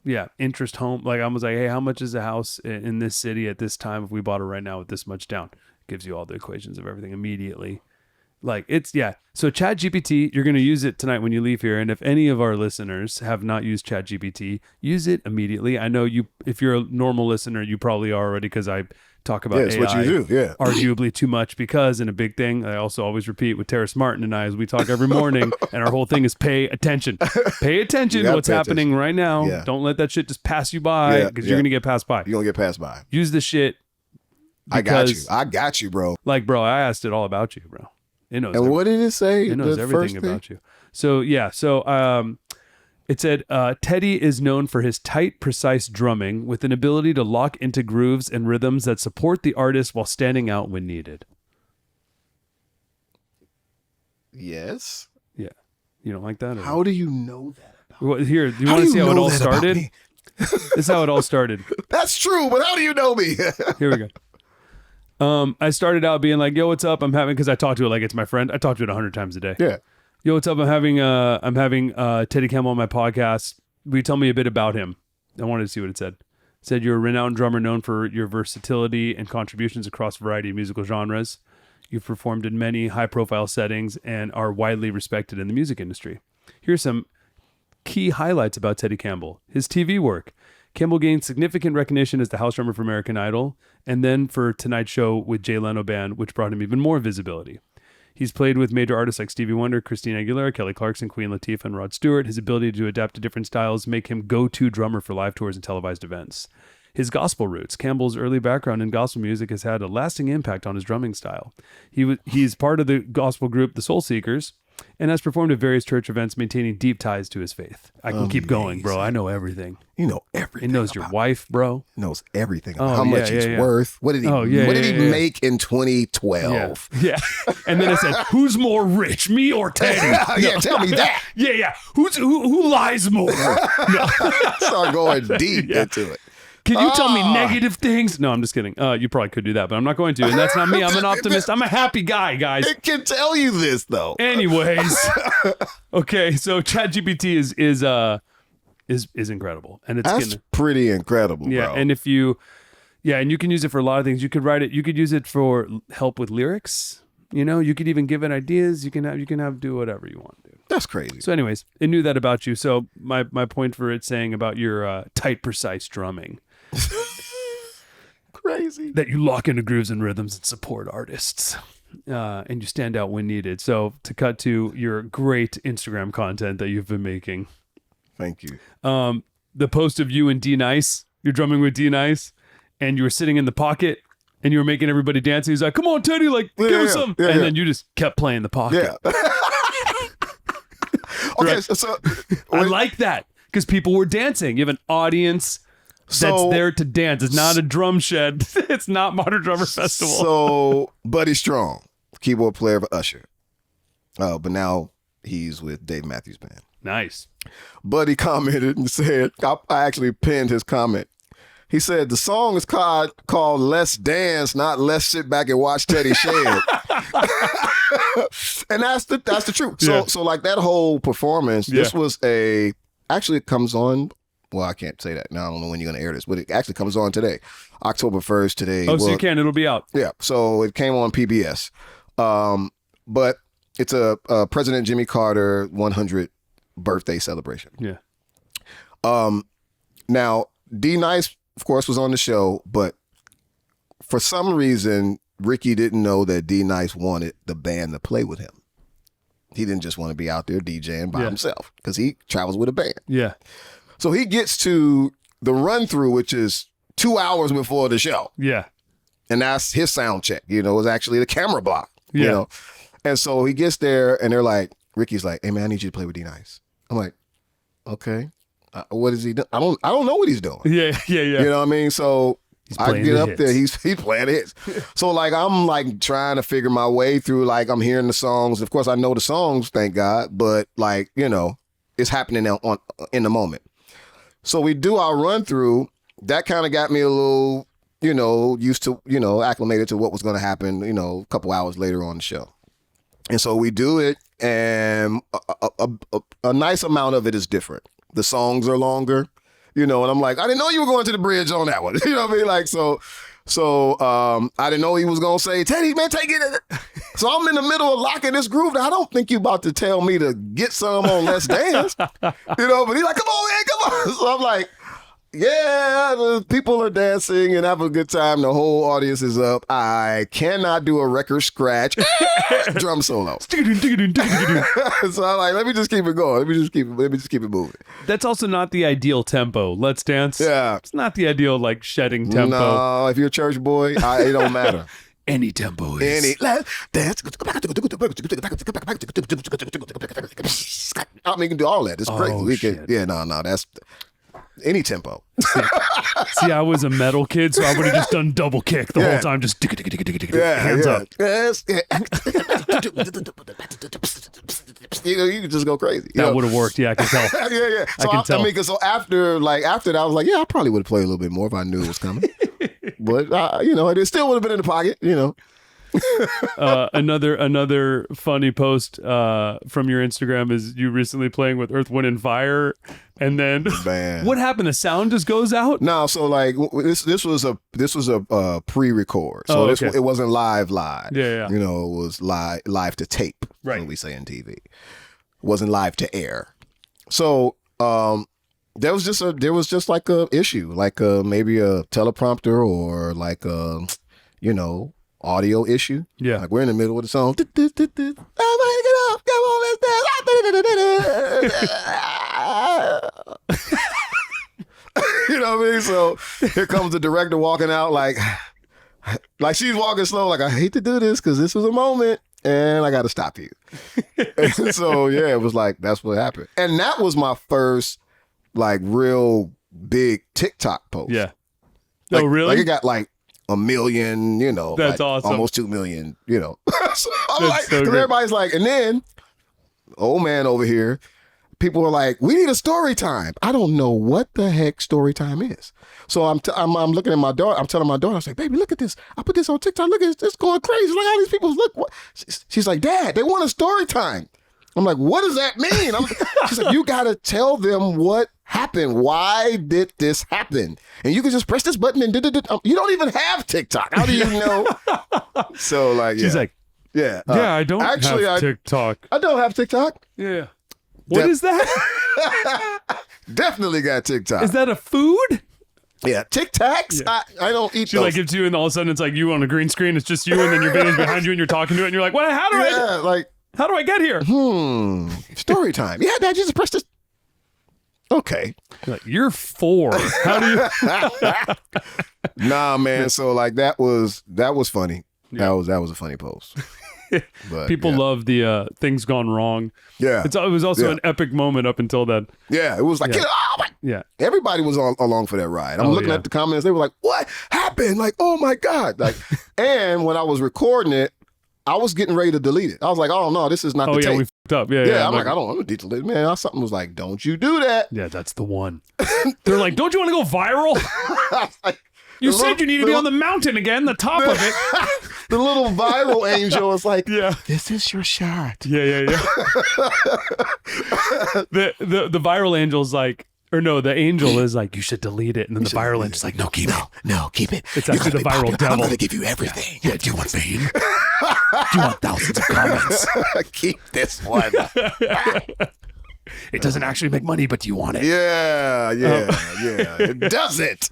Yeah, interest home. Like I was like, hey, how much is a house in this city at this time if we bought it right now with this much down? Gives you all the equations of everything immediately. Like it's, yeah. So ChatGPT, you're going to use it tonight when you leave here. And if any of our listeners have not used ChatGPT, use it immediately. I know if you're a normal listener, you probably are already because I talk about AI what you do. Yeah. Arguably too much because, and a big thing I also always repeat with Terrace Martin and I as we talk every morning and our whole thing is pay attention. Pay attention to what's happening right now. Yeah. Don't let that shit just pass you by because you're going to get passed by. You're going to get passed by. Use the shit. I got you, bro. Like, bro, I asked it all about you, bro. It knows. And what did it say? It knows everything about you. So, yeah. So, it said, Teddy is known for his tight, precise drumming with an ability to lock into grooves and rhythms that support the artist while standing out when needed. Yes. Yeah. You don't like that? Or? How do you know that about me? Here, do you want to see how it all started? This is how it all started. That's true, but how do you know me? Here we go. I started out being like, yo, what's up? Because I talk to it like it's my friend. I talk to it 100 times a day. Yeah. Yo, what's up? I'm having Teddy Campbell on my podcast. Will you tell me a bit about him? I wanted to see what it said. It said, you're a renowned drummer known for your versatility and contributions across a variety of musical genres. You've performed in many high-profile settings and are widely respected in the music industry. Here's some key highlights about Teddy Campbell. His TV work. Campbell gained significant recognition as the house drummer for American Idol, and then for Tonight Show with Jay Leno Band, which brought him even more visibility. He's played with major artists like Stevie Wonder, Christina Aguilera, Kelly Clarkson, Queen Latifah, and Rod Stewart. His ability to adapt to different styles make him go-to drummer for live tours and televised events. His gospel roots. Campbell's early background in gospel music has had a lasting impact on his drumming style. He's part of the gospel group The Soul Seekers, and has performed at various church events, maintaining deep ties to his faith. I can keep going, bro. I know everything. You know everything. He knows your wife, bro. He knows everything about how much he's worth. What did he make in 2012? Yeah. And then I said, who's more rich, me or Teddy? Yeah, tell me that. Yeah. Who lies more? Start going deep into it. Can you tell me negative things? No, I'm just kidding. You probably could do that, but I'm not going to. And that's not me. I'm an optimist. I'm a happy guy, guys. It can tell you this, though. Anyways. Okay, so ChatGPT is incredible. And it's pretty incredible, bro. And if you and you can use it for a lot of things. You could write it, you could use it for help with lyrics. You know, you could even give it ideas. You can have do whatever you want, dude. That's crazy. So anyways, it knew that about you. So my point for it saying about your tight, precise drumming. Crazy. That you lock into grooves and rhythms and support artists. And you stand out when needed. So to cut to your great Instagram content that you've been making. Thank you. The post of you and D Nice, you're drumming with D Nice, and you were sitting in the pocket and you were making everybody dance. And he's like, come on, Teddy, like, give us some. And then you just kept playing the pocket. Yeah. Okay, Right. so I like that because people were dancing. You have an audience that's there to dance. It's not a drum shed. It's not Modern Drummer Festival. So Buddy Strong, keyboard player for Usher. But now he's with Dave Matthews Band. Nice. Buddy commented and said, I actually pinned his comment. He said, the song is called Let's Dance, not Let's Sit Back and Watch Teddy Shed. And that's the truth. So like that whole performance, this was actually it comes on, well, I can't say that. Now I don't know when you're going to air this, but it actually comes on today, October 1st today. Oh, so you can. It'll be out. Yeah. So it came on PBS. But it's a President Jimmy Carter 100th birthday celebration. Yeah. Now, D Nice, of course, was on the show, but for some reason, Rickey didn't know that D Nice wanted the band to play with him. He didn't just want to be out there DJing by himself because he travels with a band. Yeah. So he gets to the run through, which is 2 hours before the show. Yeah. And that's his sound check. You know, it was actually the camera block. Yeah. You know? And so he gets there and they're like, Ricky's like, hey man, I need you to play with D Nice. I'm like, okay. What is he doing? I don't know what he's doing. Yeah. You know what I mean? So I get up there, hits. he's playing hits. So like I'm like trying to figure my way through, like I'm hearing the songs. Of course I know the songs, thank God, but like, you know, it's happening in the moment. So we do our run through. That kind of got me a little, you know, used to, you know, acclimated to what was going to happen, you know, a couple hours later on the show. And so we do it, and a nice amount of it is different. The songs are longer, you know, and I'm like, I didn't know you were going to the bridge on that one. You know what I mean? Like, so I didn't know he was going to say, Teddy, man, take it. So I'm in the middle of locking this groove. Now, I don't think you about to tell me to get some on Let's Dance. You know, but he's like, come on, man, come on. So I'm like, yeah, the people are dancing and having a good time. The whole audience is up. I cannot do a record scratch drum solo. So I'm like, let me just keep it going. Let me just keep it moving. That's also not the ideal tempo. Let's Dance. Yeah. It's not the ideal, like, shedding tempo. No, if you're a church boy, it don't matter. Any tempo is. Let's dance. I mean, you can do all that. It's crazy. Oh, We shit. can, that's any tempo. See, I was a metal kid, so I would have just done double kick the whole time. Just hands up. Yes. You can just go crazy. That would have worked. Yeah, I can tell. Yeah. So I can tell. I mean, 'cause so after that, I was like, yeah, I probably would have played a little bit more if I knew it was coming. But you know, it still would have been in the pocket. You know. Another funny post from your Instagram is you recently playing with Earth, Wind, and Fire, and then what happened? The sound just goes out. No, so like this was a pre-record, so it wasn't live. Yeah. You know, it was live to tape. Right. What we say in TV. It wasn't live to air. So there was just like a issue, like maybe a teleprompter or like a, you know, audio issue. Yeah. Like we're in the middle of the song. Oh my God, come on, let's dance. You know what I mean? So here comes the director walking out like she's walking slow, like I hate to do this because this was a moment and I got to stop you. And so yeah, it was like, that's what happened. And that was my first like real big TikTok post. Yeah. Like, oh, really? Like it got like 1 million, you know. That's like awesome. Almost 2 million, you know. So I'm That's like, so because good. everybody's like, and then old man over here, people are like, we need a story time. I don't know what the heck story time is. So I'm looking at my daughter. I'm telling my daughter, I was like, baby, look at this. I put this on TikTok. Look at this. It's going crazy. Look at all these people. Look. What? She's like, Dad, they want a story time. I'm like, what does that mean? She's like, you got to tell them what happened. Why did this happen? And you can just press this button and you don't even have TikTok. How do you know? So like, She's like, Yeah. Yeah, I don't actually, have TikTok. I don't have TikTok. Yeah. What is that? Definitely got TikTok. Is that a food? Yeah, Tic Tacs. Yeah. I don't eat She those. like gives you, and all of a sudden it's like you on a green screen. It's just you, and then your video's behind you, and you're talking to it, and you're like, "What? How do I get here?" Story time. Yeah, Dad, you just press this. Okay. You're 4. How do you? Nah, man. So like that was funny. Yeah. That was a funny post. But, People love the things gone wrong. Yeah. It was also an epic moment up until then. Yeah, it was like, oh my. Yeah. Everybody was along for that ride. I'm looking at the comments. They were like, what happened? Like, oh my God. Like, and when I was recording it, I was getting ready to delete it. I was like, oh no, this is not the tape. We fucked up. Yeah. I'm like, I don't want to delete it. Man, something was like, don't you do that. Yeah, that's the one. They're like, don't you want to go viral? Like, you said you need to be on the mountain again, the top of it. The little viral angel was like, yeah, this is your shot. Yeah. The viral angel's like, or no, the angel is like, you should delete it. And then the viral angel's like, no, keep it. No, keep it. It's actually the viral devil. I'm going to give you everything. Yeah, do you want fame? Do you want thousands of comments? Keep this one. It doesn't actually make money, but do you want it? Yeah. It doesn't.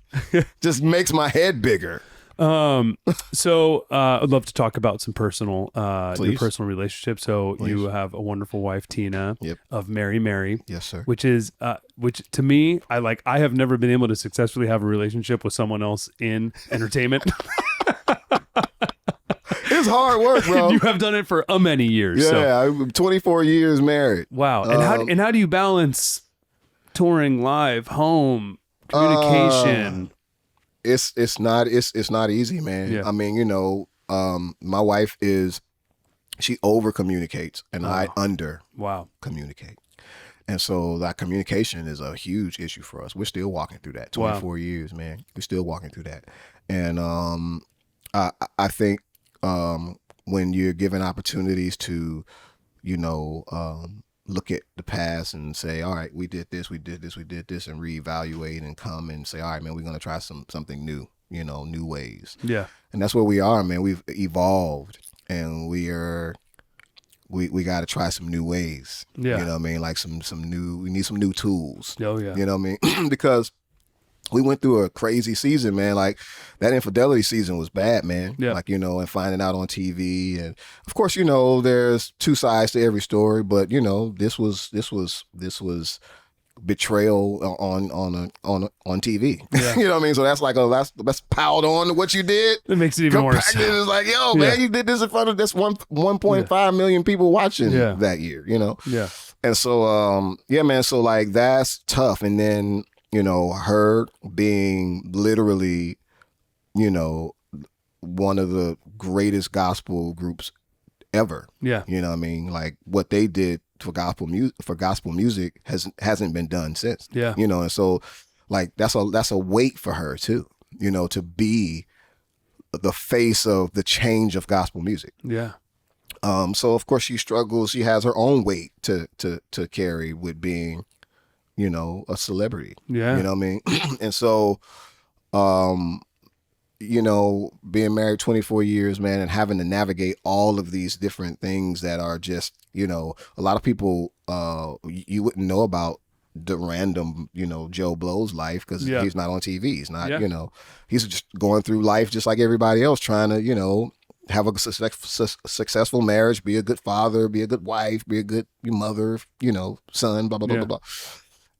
Just makes my head bigger. So I'd love to talk about some personal, your personal relationships. So you have a wonderful wife, Tina, of Mary. Yes, sir. Which is, which to me, I have never been able to successfully have a relationship with someone else in entertainment. It's hard work, bro. You have done it for many years. Yeah, I'm 24 years married. Wow. And how do you balance touring live, home, communication? It's not easy, man. Yeah. I mean, my wife she over communicates and I under communicate. And so that communication is a huge issue for us. We're still walking through that. 24 years, man. We're still walking through that. And I think when you're given opportunities to, look at the past and say, all right, we did this, and reevaluate and come and say, all right, man, we're going to try something new, new ways. Yeah. And that's where we are, man. We've evolved and we got to try some new ways. Yeah. You know what I mean? Like we need some new tools. Oh, yeah. You know what I mean? Because we went through a crazy season, man. Like that infidelity season was bad, man. Yeah. Like, and finding out on TV. And of course, there's two sides to every story, but this was betrayal on TV. Yeah. You know what I mean? So that's like that's piled on to what you did. It makes it even worse. It's like, yo, man, you did this in front of this 1.5 million people watching that year, Yeah. And so man, so like that's tough. And then her being literally, one of the greatest gospel groups ever. Yeah. You know what I mean? Like what they did for gospel music hasn't been done since. Yeah. And so like that's a weight for her too, to be the face of the change of gospel music. Yeah. So of course she struggles. She has her own weight to carry with being, a celebrity. Yeah. You know what I mean? And so, being married 24 years, man, and having to navigate all of these different things that are just, a lot of people, you wouldn't know about the random, Joe Blow's life because he's not on TV. He's not, he's just going through life just like everybody else, trying to, have a successful marriage, be a good father, be a good wife, be a good mother, son, blah, blah, blah, blah, blah.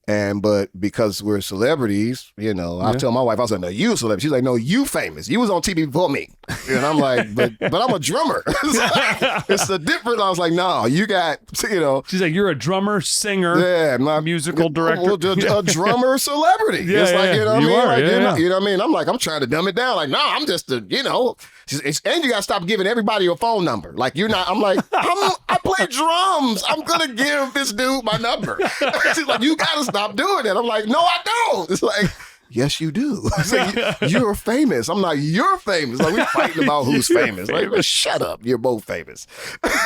But because we're celebrities, I tell my wife, I was like, no, you a celebrity. She's like, no, you famous. You was on TV before me. And I'm like, but I'm a drummer. It's a different. I was like, no, you got, She's like, you're a drummer, singer, musical director. A drummer celebrity. Yeah, it's like, you know what I mean? Like, you know what I mean? I'm like, I'm trying to dumb it down. Like, no, I'm just a, and you got to stop giving everybody your phone number. Like, you're not, I'm like, I play drums. I'm going to give this dude my number. She's like, you got to stop doing that. I'm like, no, I don't. It's like, yes, you do. It's like, you're famous. I'm like, you're famous. Like, we're fighting about who's famous. Like, shut up. You're both famous.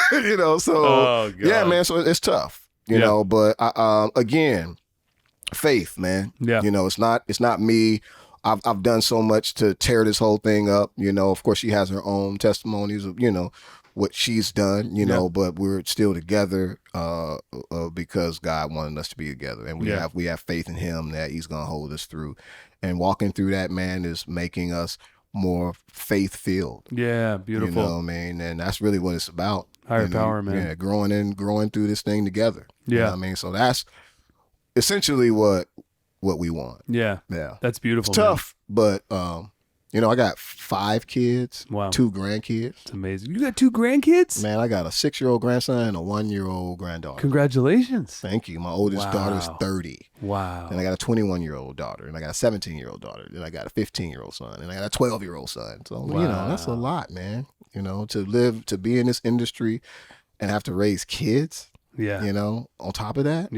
So, yeah, man. So it's tough, you know, but again, faith, man. Yeah. It's not me. I've done so much to tear this whole thing up. Of course, she has her own testimonies of, what she's done, you know, but we're still together because God wanted us to be together, and we have faith in Him that He's gonna hold us through, and walking through that, man, is making us more faith filled. Yeah, beautiful. You know what I mean? And that's really what it's about. Higher power, man. Yeah, growing through this thing together. Yeah, you know what I mean, so that's essentially what we want. Yeah, that's beautiful. It's tough, but you know, I got 5 kids, 2 grandkids. It's amazing. You got 2 grandkids? Man, I got a 6-year-old grandson and a 1-year-old granddaughter. Congratulations. Thank you. My oldest daughter's 30. Wow. And I got a 21-year-old daughter, and I got a 17-year-old daughter, and I got a 15-year-old son, and I got a 12-year-old son. So, you know, that's a lot, man. You know, to be in this industry and have to raise kids. Yeah. You know, on top of that.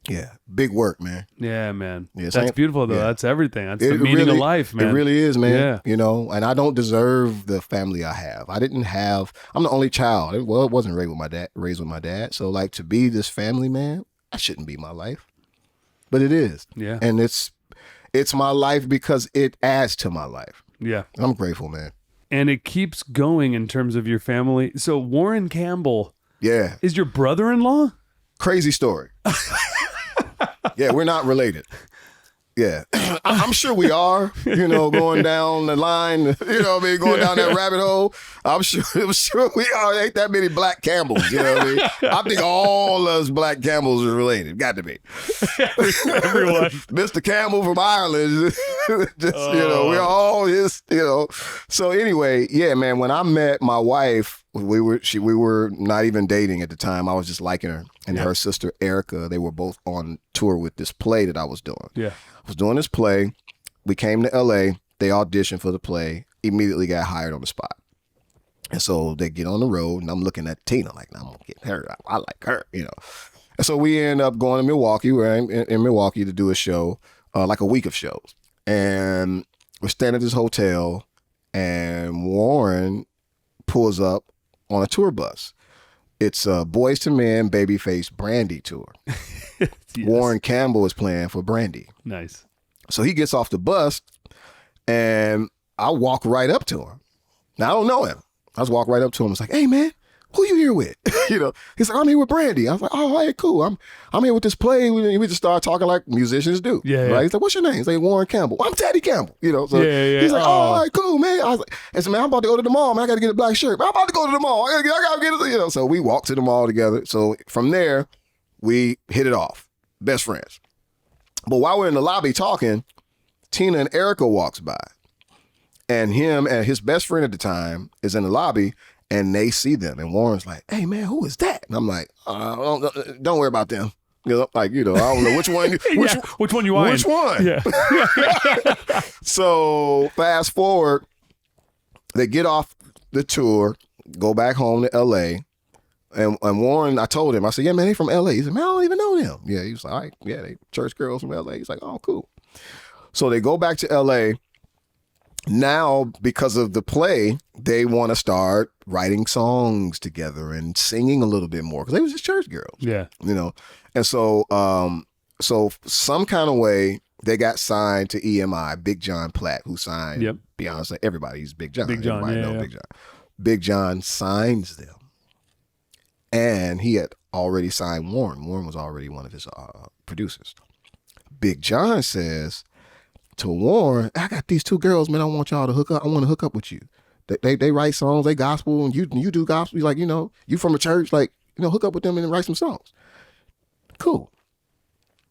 Yeah, big work, man. Yeah, man. Yeah, that's beautiful, though. That's everything. That's the meaning of life, man. It really is, man. Yeah. You know, and I don't deserve the family I have. I'm the only child. Well, it wasn't raised with my dad. So, like, to be this family, man, that shouldn't be my life. But it is. Yeah. And it's my life because it adds to my life. Yeah. And I'm grateful, man. And it keeps going in terms of your family. So, WARRYN Campbell is your brother-in-law? Crazy story. Yeah, we're not related. Yeah, I'm sure we are, you know, going down the line, you know what I mean, going down that rabbit hole. I'm sure we are. Ain't that many black Campbells, you know what I mean? I think all us black Campbells are related. Got to be. Everyone. Mr. Campbell from Ireland, just, you know, we're all his, you know. So anyway, yeah, man, when I met my wife, we were not even dating at the time. I was just liking her. And her sister, Erica, they were both on tour with this play that I was doing. Yeah. I was doing this play. We came to LA. They auditioned for the play. Immediately got hired on the spot. And so they get on the road, and I'm looking at Tina like, I'm going to get her. I like her, you know. And so we end up going to Milwaukee. We're in Milwaukee to do a show, like a week of shows. And we're staying at this hotel, and WARRYN pulls up on a tour bus. It's a Boys to Men Babyface Brandy tour. Yes. WARRYN Campbell is playing for Brandy. Nice. So he gets off the bus, and I walk right up to him. Now, I don't know him. I just walk right up to him. I was like, hey, man, who you here with? You know, he's like, I'm here with Brandy. I was like, oh, hey, cool. I'm here with this play. We just started talking like musicians do. Yeah. Right? He's like, what's your name? He's like, WARRYN Campbell. Well, I'm Teddy Campbell. You know, so he's like, oh, all right, cool, man. I was like, I said, man, I'm about to go to the mall, man. I got to get a black shirt. Man, I'm about to go to the mall. I got to get it. You know, so we walked to the mall together. So from there, we hit it off. Best friends. But while we're in the lobby talking, Tina and Erica walks by. And him and his best friend at the time is in the lobby, and they see them. And WARRYN's like, hey, man, who is that? And I'm like, don't worry about them. You know, like, you know, I don't know which one. Which one you want? Which one? Yeah. So fast forward, they get off the tour, go back home to L.A., and WARRYN, I told him, I said, yeah, man, they from L.A. He said, man, I don't even know them. Yeah, he was like, all right, yeah, they church girls from L.A. He's like, oh, cool. So they go back to L.A., now, because of the play, they want to start writing songs together and singing a little bit more because they was just church girls. Yeah. You know, and so some kind of way they got signed to EMI, Big John Platt, who signed Beyonce. Everybody's Big John. Big John, Everybody know Big John. Big John signs them. And he had already signed WARRYN. WARRYN was already one of his producers. Big John says to WARRYN, I got these 2 girls, man, I want y'all to hook up. I want to hook up with you. They write songs, they gospel, and you do gospel. Like, you know, you from a church, like, you know, hook up with them and write some songs. Cool.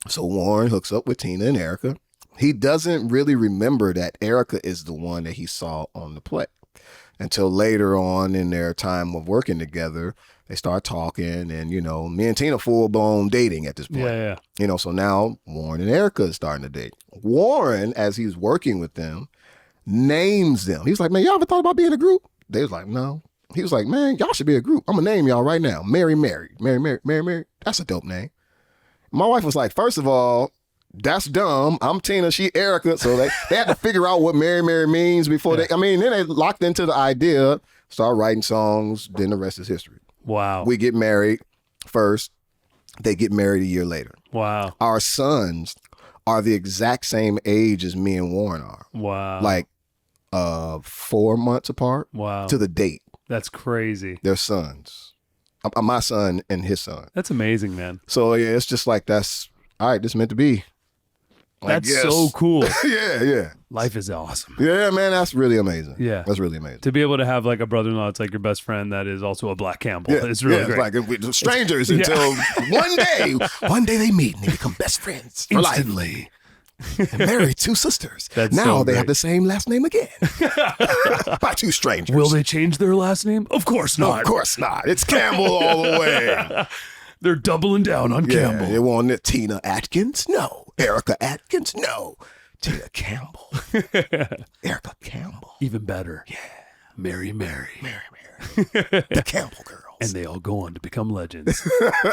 So WARRYN hooks up with Tina and Erica. He doesn't really remember that Erica is the one that he saw on the play until later on in their time of working together. They start talking, and, you know, me and Tina full-blown dating at this point. Yeah. You know, so now WARRYN and Erica is starting to date. WARRYN, as he's working with them, names them. He's like, man, y'all ever thought about being a group? They was like, no. He was like, man, y'all should be a group. I'm going to name y'all right now. Mary. That's a dope name. My wife was like, first of all, that's dumb. I'm Tina, she Erica. So they had to figure out what Mary means before then they locked into the idea, start writing songs, then the rest is history. Wow. We get married first. They get married a year later. Wow. Our sons are the exact same age as me and WARRYN are. Wow. Like 4 months apart. Wow. To the date. That's crazy. They're sons. I'm my son and his son. That's amazing, man. So yeah, it's just like that's all right. This is meant to be. That's so cool. Yeah. Life is awesome. Yeah, man, that's really amazing. Yeah. That's really amazing. To be able to have like a brother-in-law, it's like your best friend that is also a black Campbell. Yeah, It's really great. It's like we're strangers until one day they meet and they become best friends for life. Instantly. And marry two sisters. That's now so they great. have the same last name again. By two strangers. Will they change their last name? Of course No, not. of course not. It's Campbell all the way. They're doubling down on Campbell. They want it Tina Atkins? No. Erica Atkins? No. Tina Campbell. Erica Campbell. Even better. Yeah. Mary. The Campbell girls. And they all go on to become legends.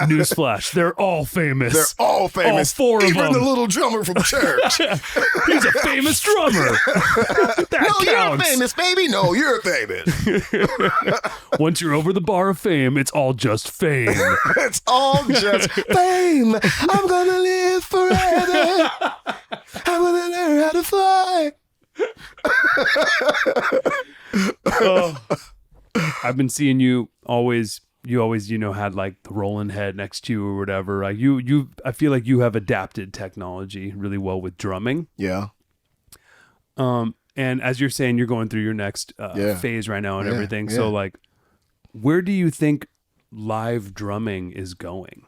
Newsflash, they're all famous. They're all famous. All four of Even them. the little drummer from church. He's a famous drummer. That No, you're counts. famous, baby. No, you're famous. Once you're over the bar of fame, it's all just fame. It's all just fame. I'm gonna live forever. I'm gonna learn how to fly. Oh. I've been seeing you always, had like the rolling head next to you or whatever. Like I feel like you have adapted technology really well with drumming. Yeah. And as you're saying, you're going through your next phase right now and everything. So like, where do you think live drumming is going?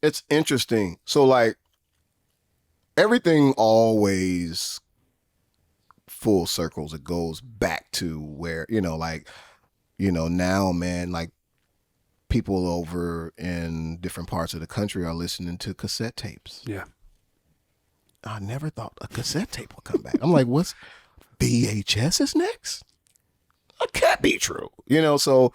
It's interesting. So like everything always full circles. It goes back to where, now, man, like people over in different parts of the country are listening to cassette tapes. Yeah. I never thought a cassette tape would come back. I'm like, what's VHS is next? That can't be true. So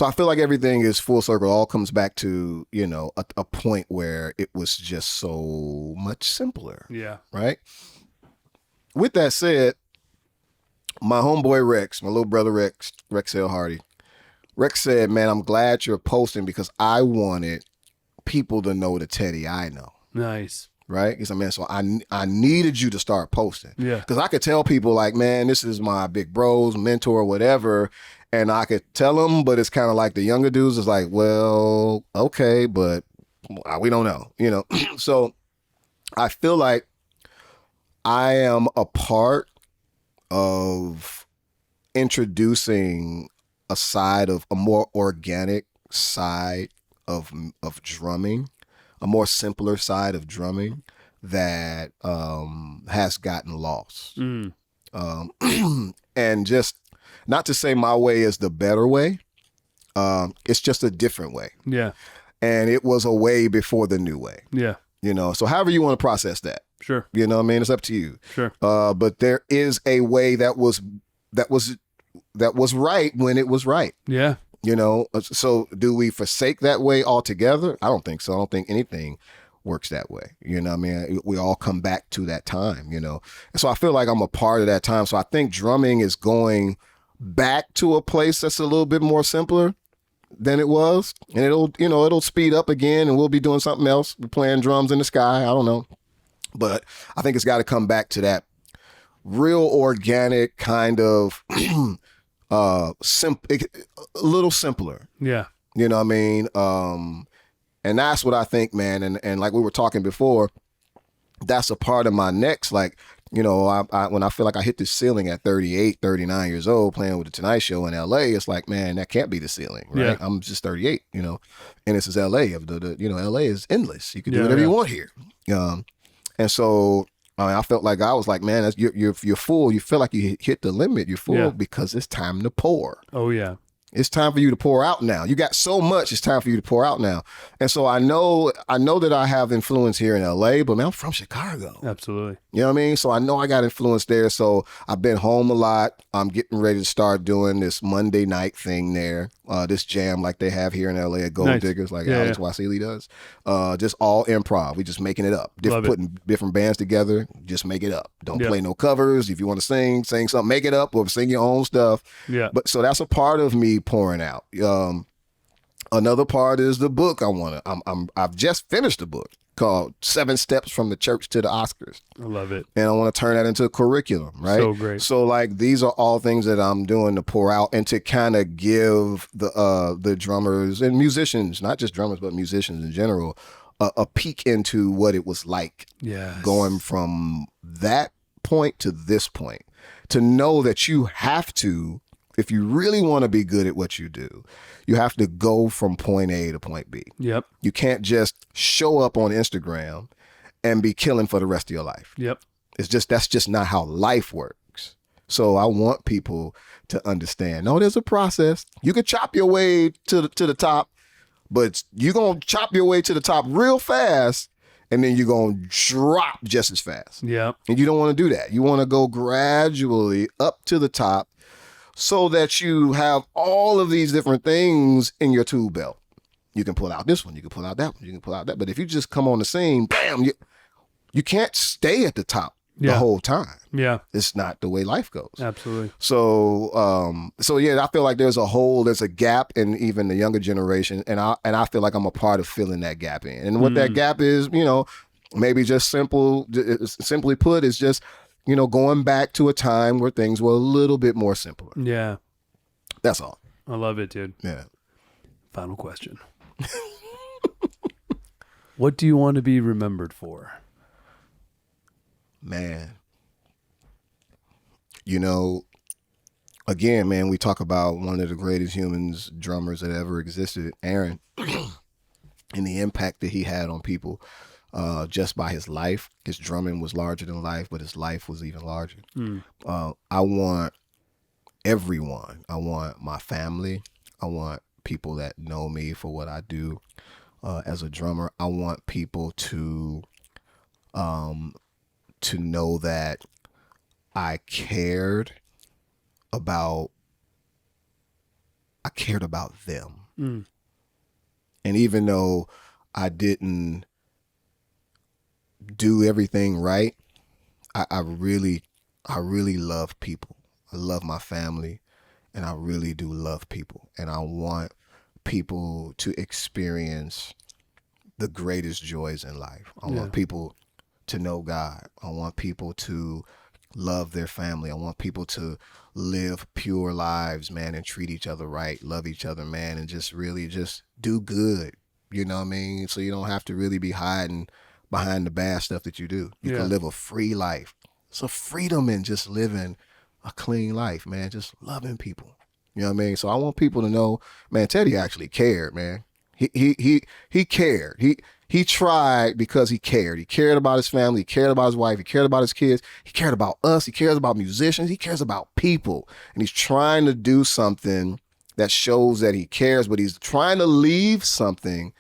I feel like everything is full circle. It all comes back to, a point where it was just so much simpler. Yeah. Right? With that said, my homeboy Rex, my little brother Rex L. Hardy, Rex said, man, I'm glad you're posting because I wanted people to know the Teddy I know. Nice. Right? He said, man, so I needed you to start posting. Yeah. Because I could tell people like, man, this is my big bros, mentor, whatever. And I could tell them, but it's kind of like the younger dudes is like, well, okay, but we don't know, So I feel like I am a part of introducing a more organic side of drumming, a more simpler side of drumming that has gotten lost. And just not to say my way is the better way. It's just a different way. Yeah. And it was a way before the new way. Yeah. So however you want to process that. Sure. You know what I mean? It's up to you. Sure. But there is a way that was right when it was right. Yeah. So do we forsake that way altogether? I don't think so. I don't think anything works that way. You know what I mean? We all come back to that time, And so I feel like I'm a part of that time. So I think drumming is going back to a place that's a little bit more simpler than it was. And it'll speed up again and we'll be doing something else. We're playing drums in the sky. I don't know. But I think it's got to come back to that real organic kind of a little simpler. Yeah. You know what I mean? And that's what I think, man. And like we were talking before, that's a part of my next, like, I when I feel like I hit the ceiling at 38, 39 years old playing with the Tonight Show in LA, it's like, man, that can't be the ceiling, right? Yeah. I'm just 38, and this is LA. LA is endless. You can do whatever you want here. And so I felt like I was like, man, you're full. You feel like you hit the limit. You're full because it's time to pour. Oh, yeah. It's time for you to pour out now. You got so much. It's time for you to pour out now. And so I know that I have influence here in LA, but man, I'm from Chicago. Absolutely. You know what I mean? So I know I got influence there. So I've been home a lot. I'm getting ready to start doing this Monday night thing there. This jam like they have here in LA at Gold Diggers, like Alex Wasili does. Just all improv. We just making it up. Putting different bands together. Just make it up. Don't play no covers. If you want to sing something, make it up or sing your own stuff. Yeah. But so that's a part of me pouring out. Another part is the book. I've just finished the book. called 7 Steps from the Church to the Oscars. I love it. And I want to turn that into a curriculum, right? So great. So like these are all things that I'm doing to pour out and to kind of give the drummers and musicians, not just drummers, but musicians in general, a peek into what it was like going from that point to this point. To know that you have to, if you really want to be good at what you do, you have to go from point A to point B. Yep. You can't just show up on Instagram and be killing for the rest of your life. Yep. That's just not how life works. So I want people to understand, no, there's a process. You can chop your way to the top, but you're going to chop your way to the top real fast, and then you're going to drop just as fast. Yeah. And you don't want to do that. You want to go gradually up to the top so that you have all of these different things in your tool belt. You can pull out this one, you can pull out that one, you can pull out that. But if you just come on the scene, bam, you can't stay at the top the whole time. Yeah. It's not the way life goes. Absolutely. So yeah, I feel like there's a gap in even the younger generation, and I feel like I'm a part of filling that gap in. And what that gap is, maybe just simply put, is just, going back to a time where things were a little bit more simpler. Yeah. That's all. I love it, dude. Yeah. Final question. What do you want to be remembered for? Man. Again, man, we talk about one of the greatest humans, drummers that ever existed, Aaron, and the impact that he had on people. Just by his life. His drumming was larger than life, but his life was even larger. I want everyone. I want my family. I want people that know me for what I do as a drummer. I want people to know that I cared about them. And even though I didn't do everything right, I really love people. I love my family, and I really do love people. And I want people to experience the greatest joys in life. I want people to know God. I want people to love their family. I want people to live pure lives, man, and treat each other right, love each other, man, and just really just do good. You know what I mean? So you don't have to really be hiding behind the bad stuff that you do. You can live a free life. It's a freedom in just living a clean life, man, just loving people. You know what I mean? So I want people to know, man, Teddy actually cared, man. He cared. He tried because he cared. He cared about his family. He cared about his wife. He cared about his kids. He cared about us. He cares about musicians. He cares about people. And he's trying to do something that shows that he cares, but he's trying to leave something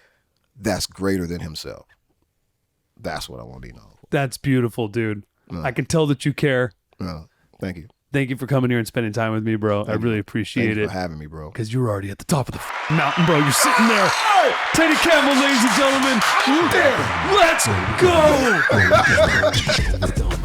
that's greater than himself. That's what I want to be known for. That's beautiful, dude. I can tell that you care. Thank you. Thank you for coming here and spending time with me, bro. I really appreciate it. Thank you for having me, bro. Because you were already at the top of the mountain, bro. You're sitting there. Teddy Campbell, ladies and gentlemen. Let's go.